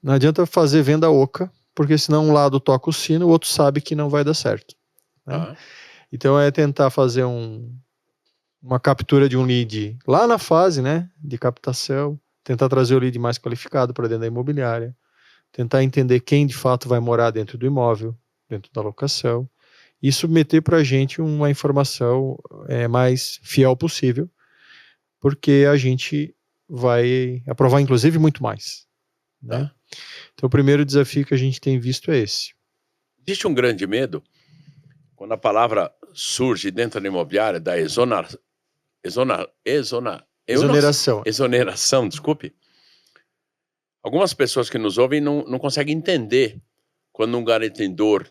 não adianta fazer venda oca, porque senão um lado toca o sino, o outro sabe que não vai dar certo, né? Então é tentar fazer uma captura de um lead lá na fase, né, de captação, tentar trazer o lead mais qualificado para dentro da imobiliária, tentar entender quem de fato vai morar dentro do imóvel, dentro da locação, e submeter para a gente uma informação mais fiel possível, porque a gente vai aprovar, inclusive, muito mais, né? Então, o primeiro desafio que a gente tem visto é esse. Existe um grande medo, quando a palavra surge dentro da imobiliária, da exoneração, desculpe. Algumas pessoas que nos ouvem não conseguem entender quando um garantidor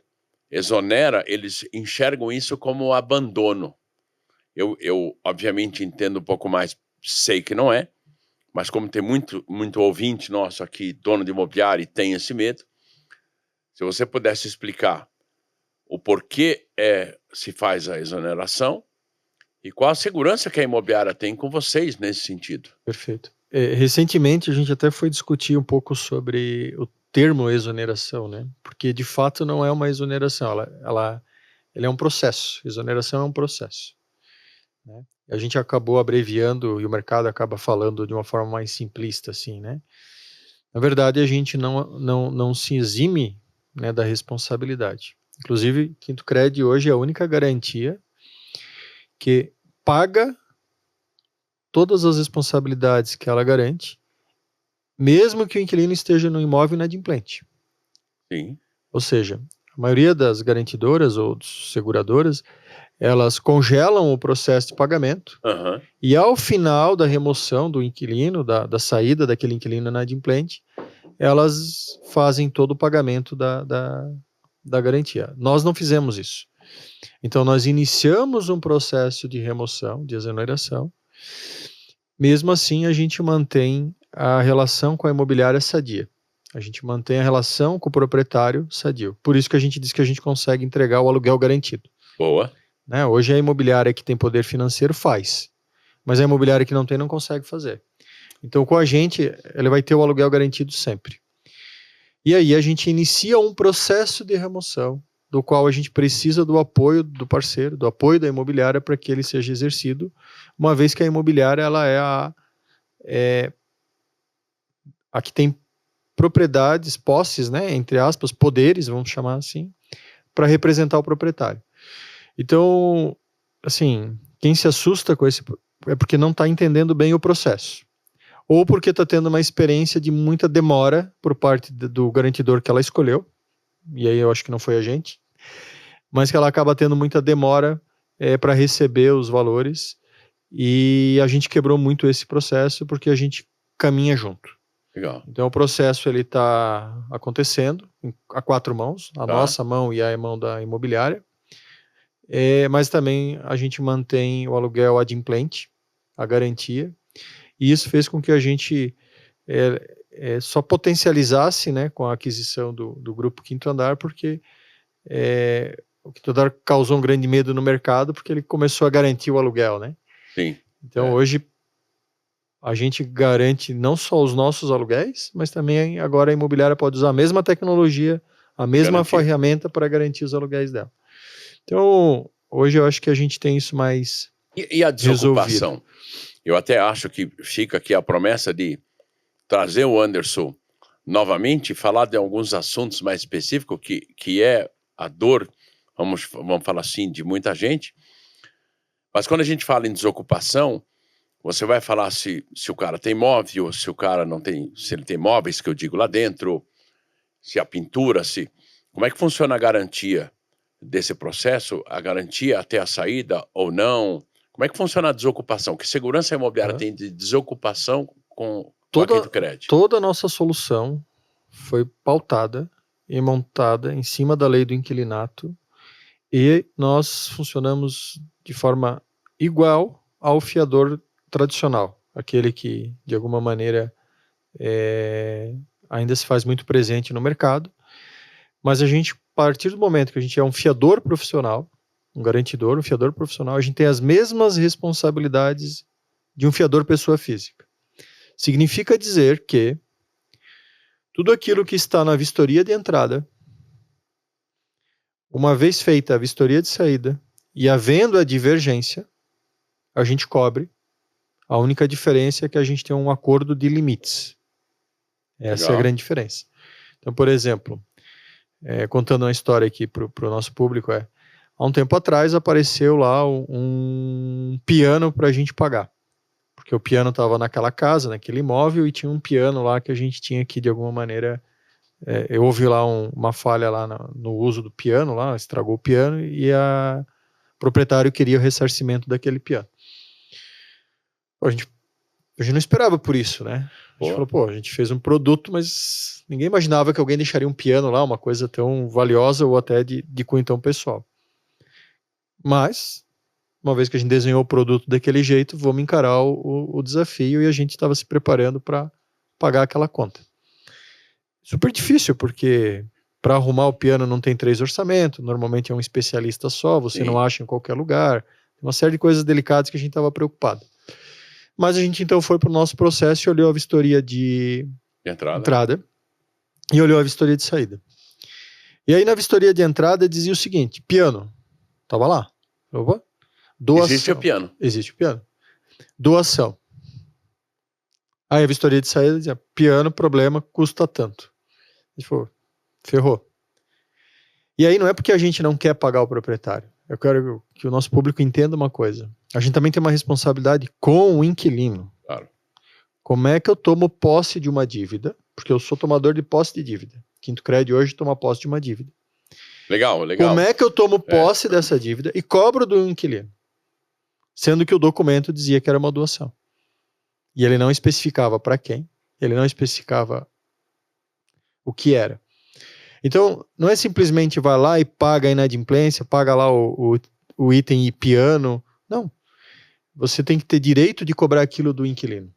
exonera, eles enxergam isso como abandono. Eu obviamente entendo um pouco mais, sei que não é, mas como tem muito ouvinte nosso aqui, dono de imobiliário, e tem esse medo, se você pudesse explicar o porquê se faz a exoneração e qual a segurança que a imobiliária tem com vocês nesse sentido. Perfeito. Recentemente a gente até foi discutir um pouco sobre o termo exoneração, né? Porque de fato não é uma exoneração, ela é um processo. Exoneração é um processo, né? A gente acabou abreviando e o mercado acaba falando de uma forma mais simplista, assim, né? Na verdade, a gente não se exime, né, da responsabilidade. Inclusive, Quinto Cred hoje é a única garantia que paga todas as responsabilidades que ela garante, mesmo que o inquilino esteja no imóvel inadimplente. Sim. Ou seja, a maioria das garantidoras ou seguradoras, elas congelam o processo de pagamento e ao final da remoção do inquilino, da saída daquele inquilino inadimplente, elas fazem todo o pagamento da garantia. Nós não fizemos isso. Então nós iniciamos um processo de remoção, de exoneração. Mesmo assim, a gente mantém a relação com a imobiliária sadia. A gente mantém a relação com o proprietário sadio. Por isso que a gente diz que a gente consegue entregar o aluguel garantido. Boa. Né? Hoje a imobiliária que tem poder financeiro faz, mas a imobiliária que não tem não consegue fazer. Então com a gente, ela vai ter o aluguel garantido sempre. E aí a gente inicia um processo de remoção, do qual a gente precisa do apoio do parceiro, do apoio da imobiliária para que ele seja exercido, uma vez que a imobiliária ela é a que tem propriedades, posses, né, entre aspas, poderes, vamos chamar assim, para representar o proprietário. Então, assim, quem se assusta com esse é porque não está entendendo bem o processo, ou porque está tendo uma experiência de muita demora por parte do garantidor que ela escolheu, e aí eu acho que não foi a gente, mas que ela acaba tendo muita demora para receber os valores, e a gente quebrou muito esse processo porque a gente caminha junto. Legal. Então o processo ele está acontecendo a 4 mãos, a nossa mão e a mão da imobiliária. Mas também a gente mantém o aluguel adimplente, a garantia, e isso fez com que a gente só potencializasse, né, com a aquisição do Grupo Quinto Andar, porque o Quinto Andar causou um grande medo no mercado, porque ele começou a garantir o aluguel, né? Sim. Então hoje a gente garante não só os nossos aluguéis, mas também agora a imobiliária pode usar a mesma tecnologia, a mesma ferramenta para garantir os aluguéis dela. Então, hoje eu acho que a gente tem isso mais E a desocupação? resolvido. Eu até acho que fica aqui a promessa de trazer o Anderson novamente e falar de alguns assuntos mais específicos, que é a dor, vamos falar assim, de muita gente. Mas quando a gente fala em desocupação, você vai falar se o cara tem móvel, se o cara não tem, se ele tem móveis, que eu digo lá dentro, se a pintura, como é que funciona a garantia desse processo, a garantia até a saída ou não? Como é que funciona a desocupação? Que segurança imobiliária tem de desocupação com a Quinto Crédito? Toda a nossa solução foi pautada e montada em cima da lei do inquilinato, e nós funcionamos de forma igual ao fiador tradicional, aquele que de alguma maneira ainda se faz muito presente no mercado, mas a gente, a partir do momento que a gente é um fiador profissional, um garantidor, um fiador profissional, a gente tem as mesmas responsabilidades de um fiador pessoa física. Significa dizer que tudo aquilo que está na vistoria de entrada, uma vez feita a vistoria de saída e havendo a divergência, a gente cobre. A única diferença é que a gente tem um acordo de limites. Essa é a grande diferença. Então, por exemplo, contando uma história aqui para o nosso público, há um tempo atrás apareceu lá um piano para a gente pagar. Porque o piano estava naquela casa, naquele imóvel, e tinha um piano lá que a gente tinha que, de alguma maneira, houve lá uma falha lá no uso do piano, lá, estragou o piano, e o proprietário queria o ressarcimento daquele piano. A gente não esperava por isso, né? A gente falou, a gente fez um produto, mas ninguém imaginava que alguém deixaria um piano lá, uma coisa tão valiosa ou até de cunho tão pessoal. Mas, uma vez que a gente desenhou o produto daquele jeito, vamos encarar o desafio, e a gente estava se preparando para pagar aquela conta. Super difícil, porque para arrumar o piano não tem 3 orçamentos, normalmente é um especialista só, você não acha em qualquer lugar, uma série de coisas delicadas que a gente estava preocupado. Mas a gente então foi para o nosso processo e olhou a vistoria de entrada e olhou a vistoria de saída. E aí na vistoria de entrada dizia o seguinte: piano, estava lá. Opa. Doação. Existe o piano. Existe o piano. Doação. Aí a vistoria de saída dizia: piano, problema, custa tanto. A gente falou, ferrou. E aí não é porque a gente não quer pagar o proprietário. Eu quero que o nosso público entenda uma coisa. A gente também tem uma responsabilidade com o inquilino. Claro. Como é que eu tomo posse de uma dívida? Porque eu sou tomador de posse de dívida. Quinto Crédito hoje toma posse de uma dívida. Legal. Como é que eu tomo posse dessa dívida e cobro do inquilino? Sendo que o documento dizia que era uma doação. E ele não especificava para quem, ele não especificava o que era. Então, não é simplesmente vai lá e paga a inadimplência, paga lá o item e piano. Não. Você tem que ter direito de cobrar aquilo do inquilino.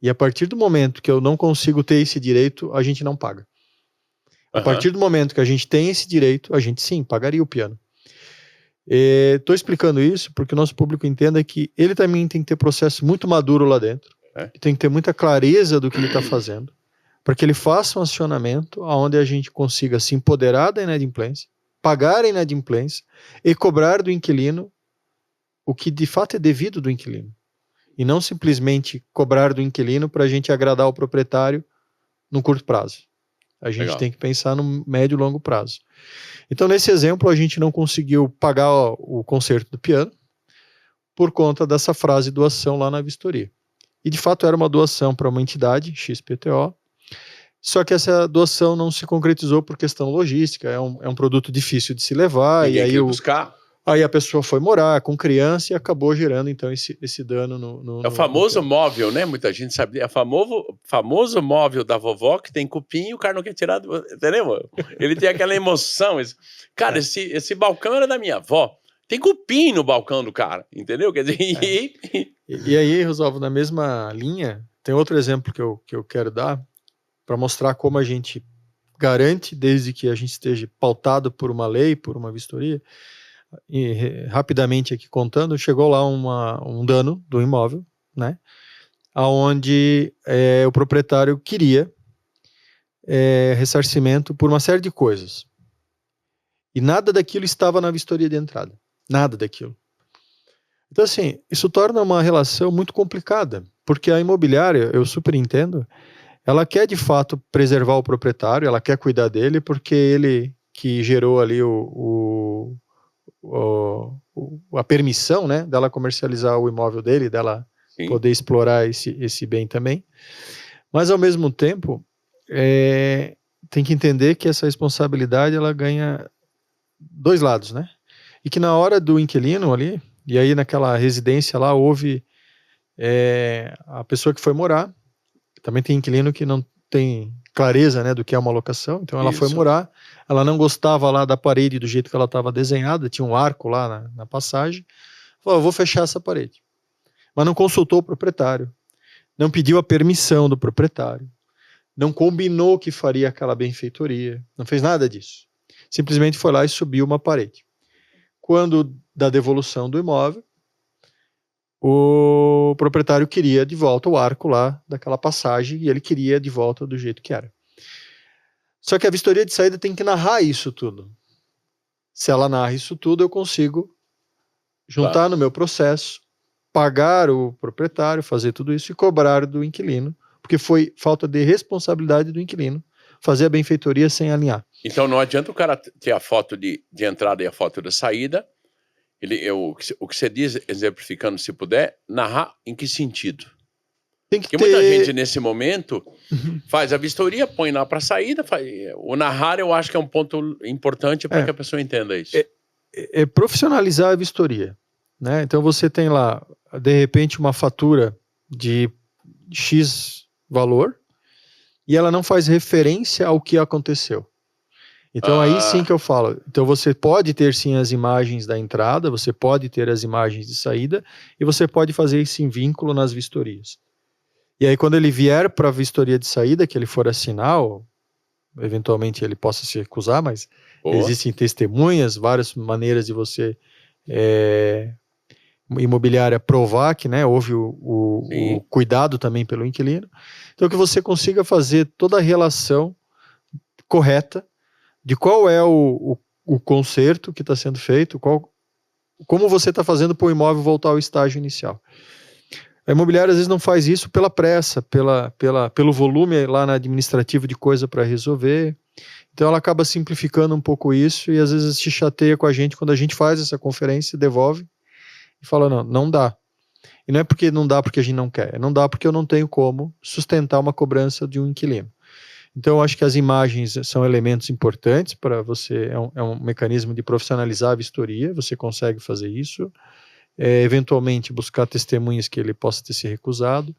E a partir do momento que eu não consigo ter esse direito, a gente não paga. A partir do momento que a gente tem esse direito, a gente sim, pagaria o piano. Estou explicando isso porque o nosso público entenda que ele também tem que ter processo muito maduro lá dentro. Tem que ter muita clareza do que ele está fazendo, para que ele faça um acionamento onde a gente consiga se empoderar da inadimplência, pagar a inadimplência e cobrar do inquilino o que de fato é devido do inquilino. E não simplesmente cobrar do inquilino para a gente agradar o proprietário no curto prazo. A gente tem que pensar no médio e longo prazo. Então, nesse exemplo, a gente não conseguiu pagar o conserto do piano por conta dessa frase doação lá na vistoria. E, de fato, era uma doação para uma entidade, XPTO, só que essa doação não se concretizou por questão logística, é um produto difícil de se levar. Ninguém e aí queria buscar. Aí a pessoa foi morar com criança e acabou gerando, então, esse dano É o famoso móvel, né? Muita gente sabe. É o famoso móvel da vovó que tem cupim e o cara não quer tirar. Entendeu? Ele tem aquela emoção. Cara, esse balcão era da minha avó. Tem cupim no balcão do cara, entendeu? Quer dizer, e aí, Rosalvo, na mesma linha, tem outro exemplo que eu quero dar para mostrar como a gente garante, desde que a gente esteja pautado por uma lei, por uma vistoria. E rapidamente aqui contando, chegou lá um dano do imóvel, né? Onde o proprietário queria ressarcimento por uma série de coisas. E nada daquilo estava na vistoria de entrada. Nada daquilo. Então, assim, isso torna uma relação muito complicada, porque a imobiliária, eu super entendo, ela quer de fato preservar o proprietário, ela quer cuidar dele, porque ele que gerou ali a permissão, né, dela comercializar o imóvel dele, dela poder explorar esse bem também. Mas, ao mesmo tempo, tem que entender que essa responsabilidade ela ganha dois lados, né? E que na hora do inquilino ali, e aí naquela residência lá houve a pessoa que foi morar, também tem inquilino que não tem clareza, né, do que é uma locação, então ela foi morar, ela não gostava lá da parede do jeito que ela estava desenhada, tinha um arco lá na passagem, falou, eu vou fechar essa parede. Mas não consultou o proprietário, não pediu a permissão do proprietário, não combinou que faria aquela benfeitoria, não fez nada disso. Simplesmente foi lá e subiu uma parede. Quando da devolução do imóvel, o proprietário queria de volta o arco lá daquela passagem e ele queria de volta do jeito que era. Só que a vistoria de saída tem que narrar isso tudo. Se ela narra isso tudo, eu consigo juntar no meu processo, pagar o proprietário, fazer tudo isso e cobrar do inquilino, porque foi falta de responsabilidade do inquilino fazer a benfeitoria sem alinhar. Então não adianta o cara ter a foto de entrada e a foto de saída. O que você diz, exemplificando se puder, narrar em que sentido? Tem que Porque muita gente nesse momento faz a vistoria, põe lá para saída, o narrar eu acho que é um ponto importante para que a pessoa entenda isso. É profissionalizar a vistoria, né? Então você tem lá, de repente, uma fatura de X valor e ela não faz referência ao que aconteceu. Então aí sim que eu falo, então você pode ter sim as imagens da entrada, você pode ter as imagens de saída e você pode fazer esse vínculo nas vistorias. E aí quando ele vier para a vistoria de saída, que ele for assinar, ou eventualmente ele possa se recusar, mas existem testemunhas, várias maneiras de você imobiliária provar que, né, houve o cuidado também pelo inquilino. Então que você consiga fazer toda a relação correta de qual é o conserto que está sendo feito, como você está fazendo para o imóvel voltar ao estágio inicial. A imobiliária às vezes não faz isso pela pressa, pelo volume lá na administrativa de coisa para resolver, então ela acaba simplificando um pouco isso e às vezes se chateia com a gente quando a gente faz essa conferência, devolve e fala, não dá. E não é porque não dá porque a gente não quer, não dá porque eu não tenho como sustentar uma cobrança de um inquilino. Então, eu acho que as imagens são elementos importantes para você, é um mecanismo de profissionalizar a vistoria, você consegue fazer isso, eventualmente buscar testemunhas que ele possa ter se recusado,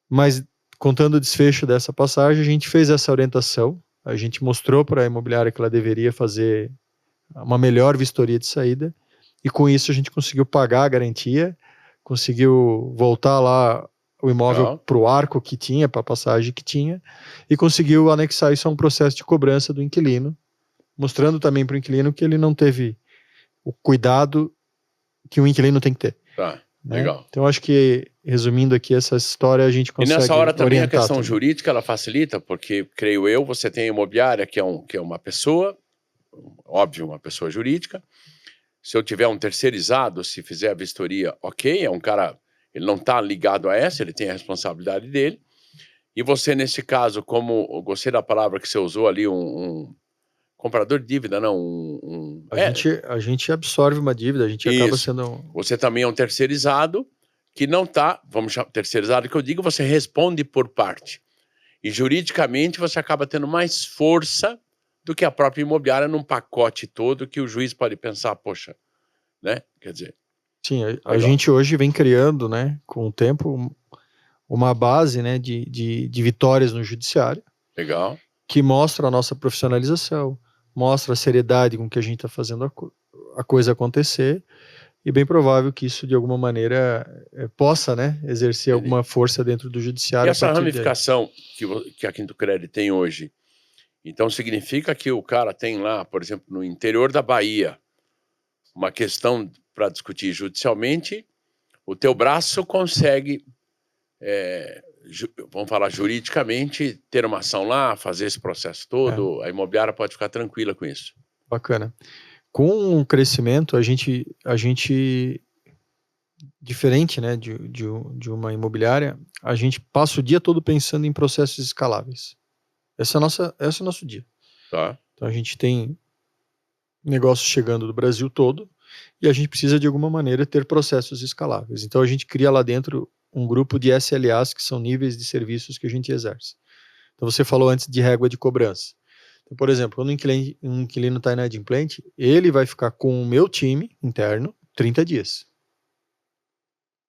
mas contando o desfecho dessa passagem, a gente fez essa orientação, a gente mostrou para a imobiliária que ela deveria fazer uma melhor vistoria de saída, e com isso a gente conseguiu pagar a garantia, conseguiu voltar lá o imóvel para o arco que tinha, para a passagem que tinha, e conseguiu anexar isso a um processo de cobrança do inquilino, mostrando também para o inquilino que ele não teve o cuidado que o inquilino tem que ter. Né? Legal. Então, acho que, resumindo aqui essa história, a gente consegue. E nessa hora também a questão jurídica ela facilita, porque, creio eu, você tem a imobiliária, que é uma pessoa, óbvio, uma pessoa jurídica. Se eu tiver um terceirizado, se fizer a vistoria, ok, é um cara. Ele não está ligado a essa, ele tem a responsabilidade dele. E você, nesse caso, como eu gostei da palavra que você usou ali, um comprador de dívida, não? A gente absorve uma dívida, a gente acaba sendo... Você também é um terceirizado que não está, vamos chamar terceirizado, que eu digo, você responde por parte. E juridicamente você acaba tendo mais força do que a própria imobiliária num pacote todo que o juiz pode pensar, poxa, né? Quer dizer... Sim, a gente hoje vem criando, né, com o tempo, uma base, né, de vitórias no judiciário. Legal. Que mostra a nossa profissionalização, mostra a seriedade com que a gente está fazendo a coisa acontecer, e bem provável que isso, de alguma maneira, possa, né, exercer alguma força dentro do judiciário. E essa ramificação que a Quinto Crédito tem hoje, então significa que o cara tem lá, por exemplo, no interior da Bahia, uma questão para discutir judicialmente, o teu braço consegue, vamos falar juridicamente, ter uma ação lá, fazer esse processo todo, a imobiliária pode ficar tranquila com isso. Bacana. Com o crescimento, a gente diferente, né, de uma imobiliária, a gente passa o dia todo pensando em processos escaláveis. Esse é o nosso dia. Tá. Então a gente tem negócios chegando do Brasil todo, e a gente precisa, de alguma maneira, ter processos escaláveis. Então, a gente cria lá dentro um grupo de SLAs, que são níveis de serviços que a gente exerce. Então, você falou antes de régua de cobrança. Então, por exemplo, quando um inquilino está inadimplente, ele vai ficar com o meu time interno 30 dias.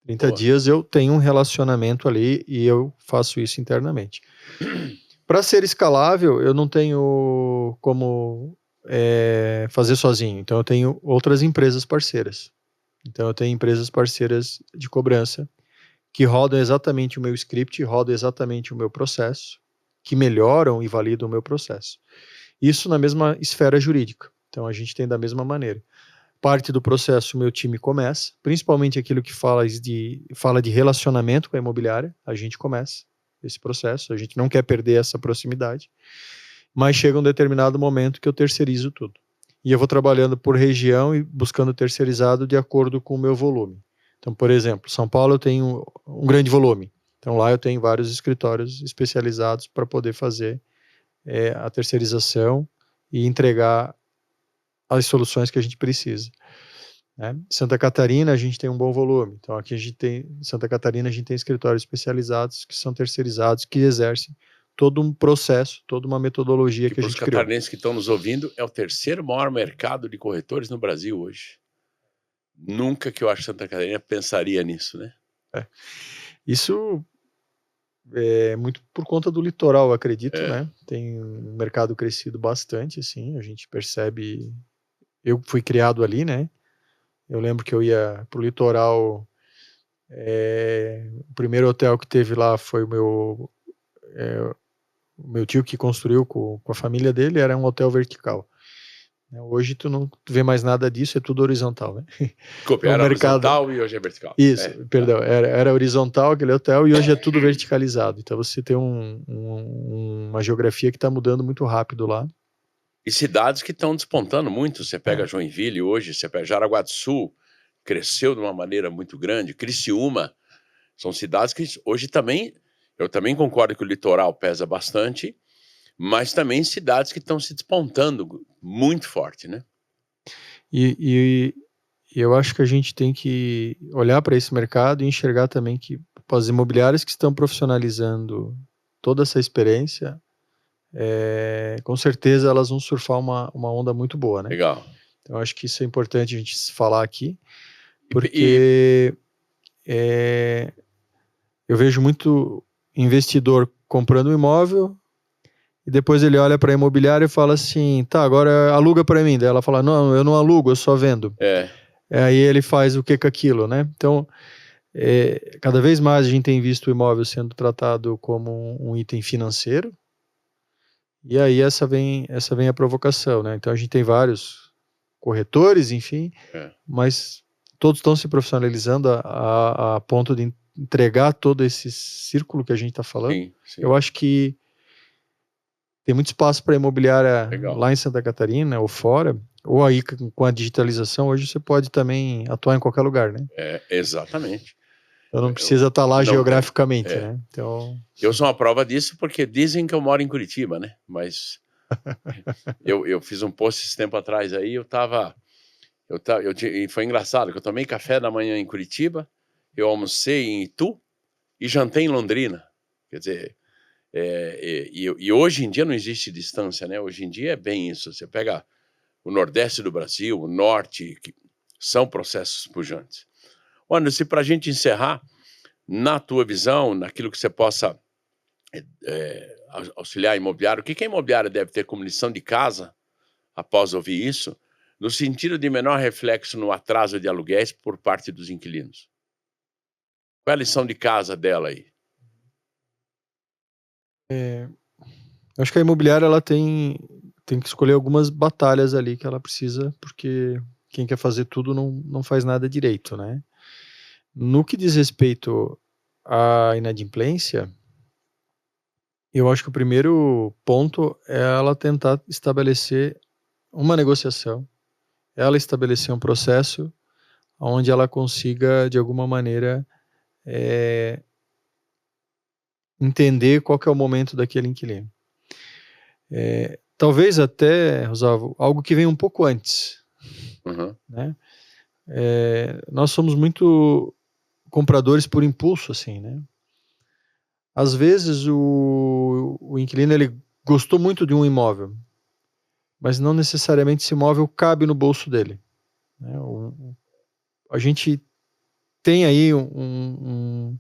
30 dias eu tenho um relacionamento ali e eu faço isso internamente. Para ser escalável, eu não tenho como... fazer sozinho. Então eu tenho outras empresas parceiras. Então eu tenho empresas parceiras de cobrança que rodam exatamente o meu script, rodam exatamente o meu processo, que melhoram e validam o meu processo. Isso na mesma esfera jurídica. Então a gente tem da mesma maneira. Parte do processo o meu time começa, principalmente aquilo que fala de relacionamento com a imobiliária, a gente começa esse processo, a gente não quer perder essa proximidade. Mas chega um determinado momento que eu terceirizo tudo. E eu vou trabalhando por região e buscando terceirizado de acordo com o meu volume. Então, por exemplo, São Paulo eu tenho um grande volume. Então lá eu tenho vários escritórios especializados para poder fazer a terceirização e entregar as soluções que a gente precisa. Né? Santa Catarina a gente tem um bom volume. Então aqui em Santa Catarina a gente tem escritórios especializados que são terceirizados, que exercem todo um processo, toda uma metodologia que a gente criou. Para os catarinenses que estão nos ouvindo, é o terceiro maior mercado de corretores no Brasil hoje. Nunca que eu acho que Santa Catarina pensaria nisso, né? Isso é muito por conta do litoral, eu acredito, né? Tem um mercado crescido bastante, assim, a gente percebe... Eu fui criado ali, né? Eu lembro que eu ia pro litoral... o primeiro hotel que teve lá foi o meu tio que construiu com a família dele, era um hotel vertical. Hoje tu não vê mais nada disso, é tudo horizontal, né? Era horizontal e hoje é vertical. Isso, perdão, era horizontal aquele hotel e hoje é tudo verticalizado. Então você tem uma geografia que está mudando muito rápido lá. E cidades que estão despontando muito. Você pega Joinville hoje, você pega Jaraguá do Sul, cresceu de uma maneira muito grande. Criciúma, são cidades que hoje também... Eu também concordo que o litoral pesa bastante, mas também cidades que estão se despontando muito forte, né? E eu acho que a gente tem que olhar para esse mercado e enxergar também que as imobiliárias que estão profissionalizando toda essa experiência, com certeza elas vão surfar uma onda muito boa, né? Legal. Então eu acho que isso é importante a gente falar aqui, porque eu vejo muito investidor comprando um imóvel e depois ele olha para a imobiliária e fala assim, tá, agora aluga para mim. Daí ela fala, não, eu não alugo, eu só vendo. Aí ele faz o que com aquilo, né? Então, cada vez mais a gente tem visto o imóvel sendo tratado como um item financeiro, e aí essa vem a provocação, né? Então a gente tem vários corretores, enfim, mas todos estão se profissionalizando a ponto de entregar todo esse círculo que a gente está falando. Sim. Eu acho que tem muito espaço para imobiliária lá em Santa Catarina ou fora, ou aí com a digitalização, hoje você pode também atuar em qualquer lugar, né? Exatamente. Então não precisa estar lá geograficamente, né? Então... Eu sou uma prova disso porque dizem que eu moro em Curitiba, né? Mas eu fiz um post esse tempo atrás aí, e foi engraçado, que eu tomei café da manhã em Curitiba, eu almocei em Itu e jantei em Londrina. Quer dizer, e hoje em dia não existe distância, né? Hoje em dia é bem isso. Você pega o Nordeste do Brasil, o Norte, são processos pujantes. Anderson, para a gente encerrar, na tua visão, naquilo que você possa auxiliar imobiliário, o que a imobiliária deve ter como lição de casa, após ouvir isso, no sentido de menor reflexo no atraso de aluguéis por parte dos inquilinos? Qual é a lição de casa dela aí? Eu acho que a imobiliária ela tem que escolher algumas batalhas ali que ela precisa, porque quem quer fazer tudo não faz nada direito, né? No que diz respeito à inadimplência, eu acho que o primeiro ponto é ela tentar estabelecer uma negociação, ela estabelecer um processo onde ela consiga, de alguma maneira, entender qual que é o momento daquele inquilino. Talvez até, Rosalvo, algo que vem um pouco antes. Né? Nós somos muito compradores por impulso, assim, né? Às vezes o inquilino ele gostou muito de um imóvel, mas não necessariamente esse imóvel cabe no bolso dele, né? A gente tem aí um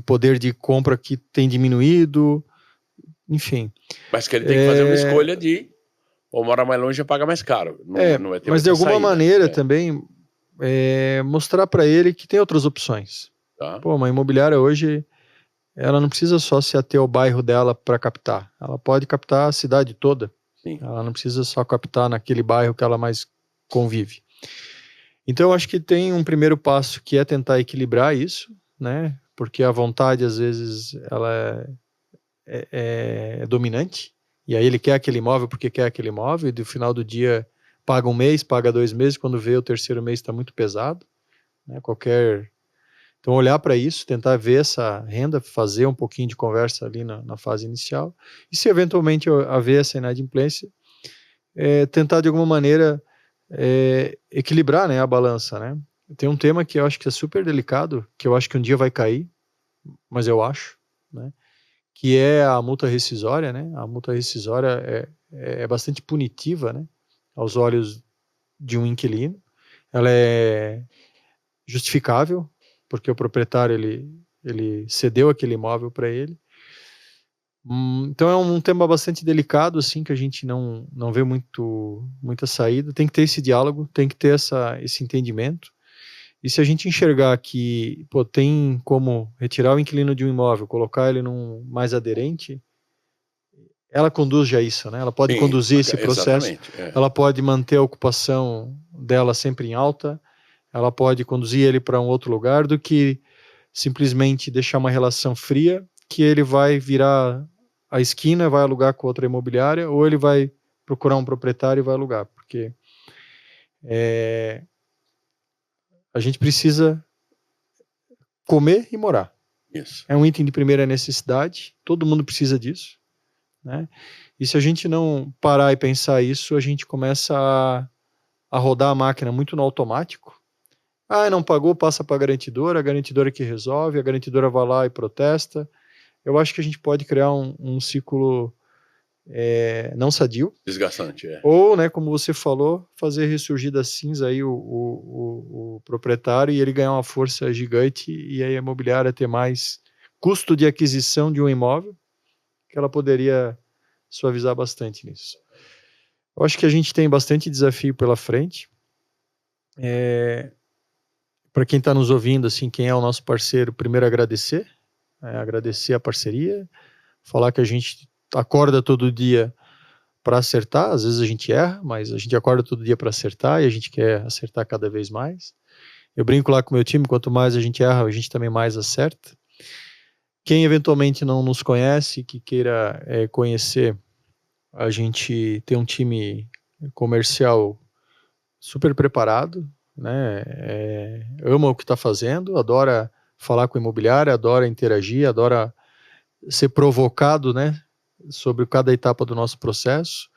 poder de compra que tem diminuído, enfim. Mas que ele tem que fazer uma escolha de ou morar mais longe e pagar mais caro. Não vai ter mas de alguma saída. maneira também mostrar para ele que tem outras opções. Tá. Pô, uma imobiliária hoje, ela não precisa só se ater ao bairro dela para captar. Ela pode captar a cidade toda. Sim. Ela não precisa só captar naquele bairro que ela mais convive. Então, eu acho que tem um primeiro passo que é tentar equilibrar isso, né? Porque a vontade, às vezes, ela é dominante. E aí ele quer aquele imóvel porque quer aquele imóvel. E no final do dia, paga um mês, paga 2 meses. Quando vê, o terceiro mês está muito pesado. Né? Então, olhar para isso, tentar ver essa renda, fazer um pouquinho de conversa ali na fase inicial. E se eventualmente haver essa inadimplência, tentar de alguma maneira equilibrar, né, a balança, né? Tem um tema que eu acho que é super delicado, que eu acho que um dia vai cair, mas eu acho, né? Que é a multa rescisória, né? A multa rescisória é bastante punitiva, né? Aos olhos de um inquilino. Ela é justificável, porque o proprietário ele cedeu aquele imóvel para ele. Então é um tema bastante delicado, assim, que a gente não vê muita saída. Tem que ter esse diálogo, tem que ter esse entendimento. E se a gente enxergar que tem como retirar o inquilino de um imóvel, colocar ele num mais aderente, ela conduz já isso, né? Ela pode conduzir esse processo, ela pode manter a ocupação dela sempre em alta, ela pode conduzir ele para um outro lugar, do que simplesmente deixar uma relação fria, que ele vai virar a esquina, vai alugar com outra imobiliária, ou ele vai procurar um proprietário e vai alugar, porque a gente precisa comer e morar. Isso. É um item de primeira necessidade, todo mundo precisa disso, né? E se a gente não parar e pensar isso, a gente começa a rodar a máquina muito no automático. Não pagou, passa para a garantidora que resolve, a garantidora vai lá e protesta. Eu acho que a gente pode criar um ciclo não sadio. Desgastante, Ou, né, como você falou, fazer ressurgir da cinza aí o proprietário e ele ganhar uma força gigante, e aí a imobiliária ter mais custo de aquisição de um imóvel, que ela poderia suavizar bastante nisso. Eu acho que a gente tem bastante desafio pela frente. Para quem está nos ouvindo, assim, quem é o nosso parceiro, primeiro agradecer a parceria, falar que a gente acorda todo dia para acertar. Às vezes a gente erra, mas a gente acorda todo dia para acertar e a gente quer acertar cada vez mais. Eu brinco lá com o meu time, quanto mais a gente erra, a gente também mais acerta. Quem eventualmente não nos conhece, que queira conhecer, a gente tem um time comercial super preparado, né? Ama o que está fazendo, adora falar com a imobiliária, adora interagir, adora ser provocado, né, sobre cada etapa do nosso processo.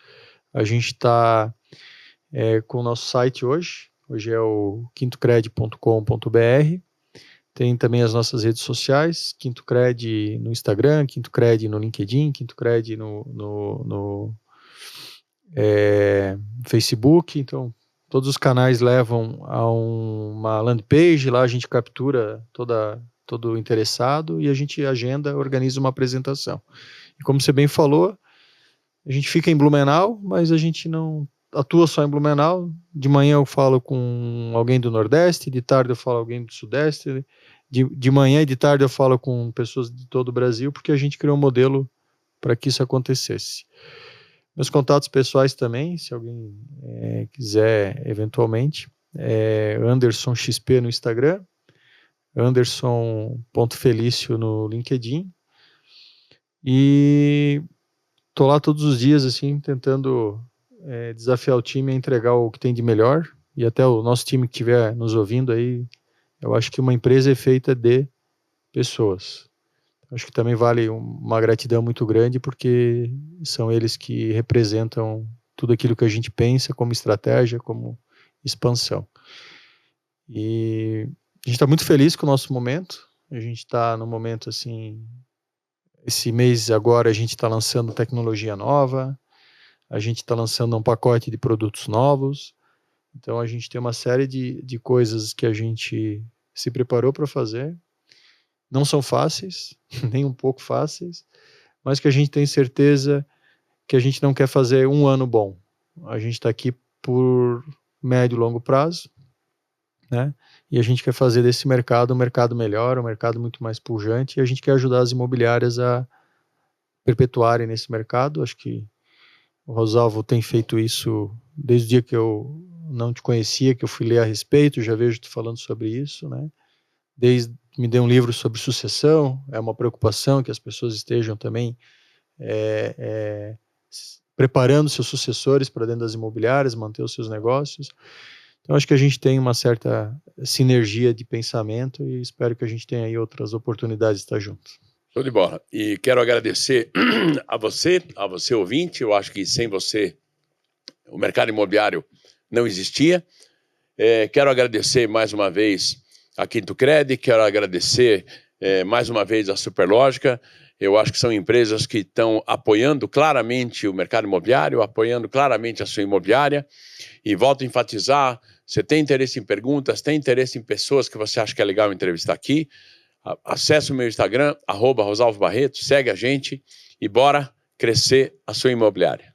A gente está com o nosso site hoje é o quintocred.com.br. Tem também as nossas redes sociais, QuintoCred no Instagram, QuintoCred no LinkedIn, QuintoCred no Facebook. Então, todos os canais levam a uma landing page, lá a gente captura todo interessado e a gente agenda, organiza uma apresentação. E como você bem falou, a gente fica em Blumenau, mas a gente não atua só em Blumenau. De manhã eu falo com alguém do Nordeste, de tarde eu falo com alguém do Sudeste, de manhã e de tarde eu falo com pessoas de todo o Brasil, porque a gente criou um modelo para que isso acontecesse. Meus contatos pessoais também, se alguém quiser eventualmente, Anderson XP no Instagram, Anderson.Felício no LinkedIn, e tô lá todos os dias, assim, tentando desafiar o time a entregar o que tem de melhor, e até o nosso time que estiver nos ouvindo aí, eu acho que uma empresa é feita de pessoas. Acho que também vale uma gratidão muito grande, porque são eles que representam tudo aquilo que a gente pensa como estratégia, como expansão. E a gente está muito feliz com o nosso momento. A gente está no momento assim, esse mês agora a gente está lançando tecnologia nova, a gente está lançando um pacote de produtos novos. Então a gente tem uma série de coisas que a gente se preparou para fazer. Não são fáceis, nem um pouco fáceis, mas que a gente tem certeza que a gente não quer fazer um ano bom. A gente está aqui por médio e longo prazo, né? E a gente quer fazer desse mercado um mercado melhor, um mercado muito mais pujante, e a gente quer ajudar as imobiliárias a perpetuarem nesse mercado. Acho que o Rosalvo tem feito isso desde o dia que eu não te conhecia, que eu fui ler a respeito, já vejo tu falando sobre isso, né? Me deu um livro sobre sucessão, é uma preocupação que as pessoas estejam também preparando seus sucessores para dentro das imobiliárias, manter os seus negócios. Então acho que a gente tem uma certa sinergia de pensamento e espero que a gente tenha aí outras oportunidades de estar junto. Show de bola. E quero agradecer a você ouvinte. Eu acho que sem você o mercado imobiliário não existia. Quero agradecer mais uma vez a Quinto Cred, quero agradecer mais uma vez a Superlógica. Eu acho que são empresas que estão apoiando claramente o mercado imobiliário, apoiando claramente a sua imobiliária. E volto a enfatizar, você tem interesse em perguntas, tem interesse em pessoas que você acha que é legal entrevistar aqui, acesse o meu Instagram, @Rosalvo Barreto, segue a gente e bora crescer a sua imobiliária.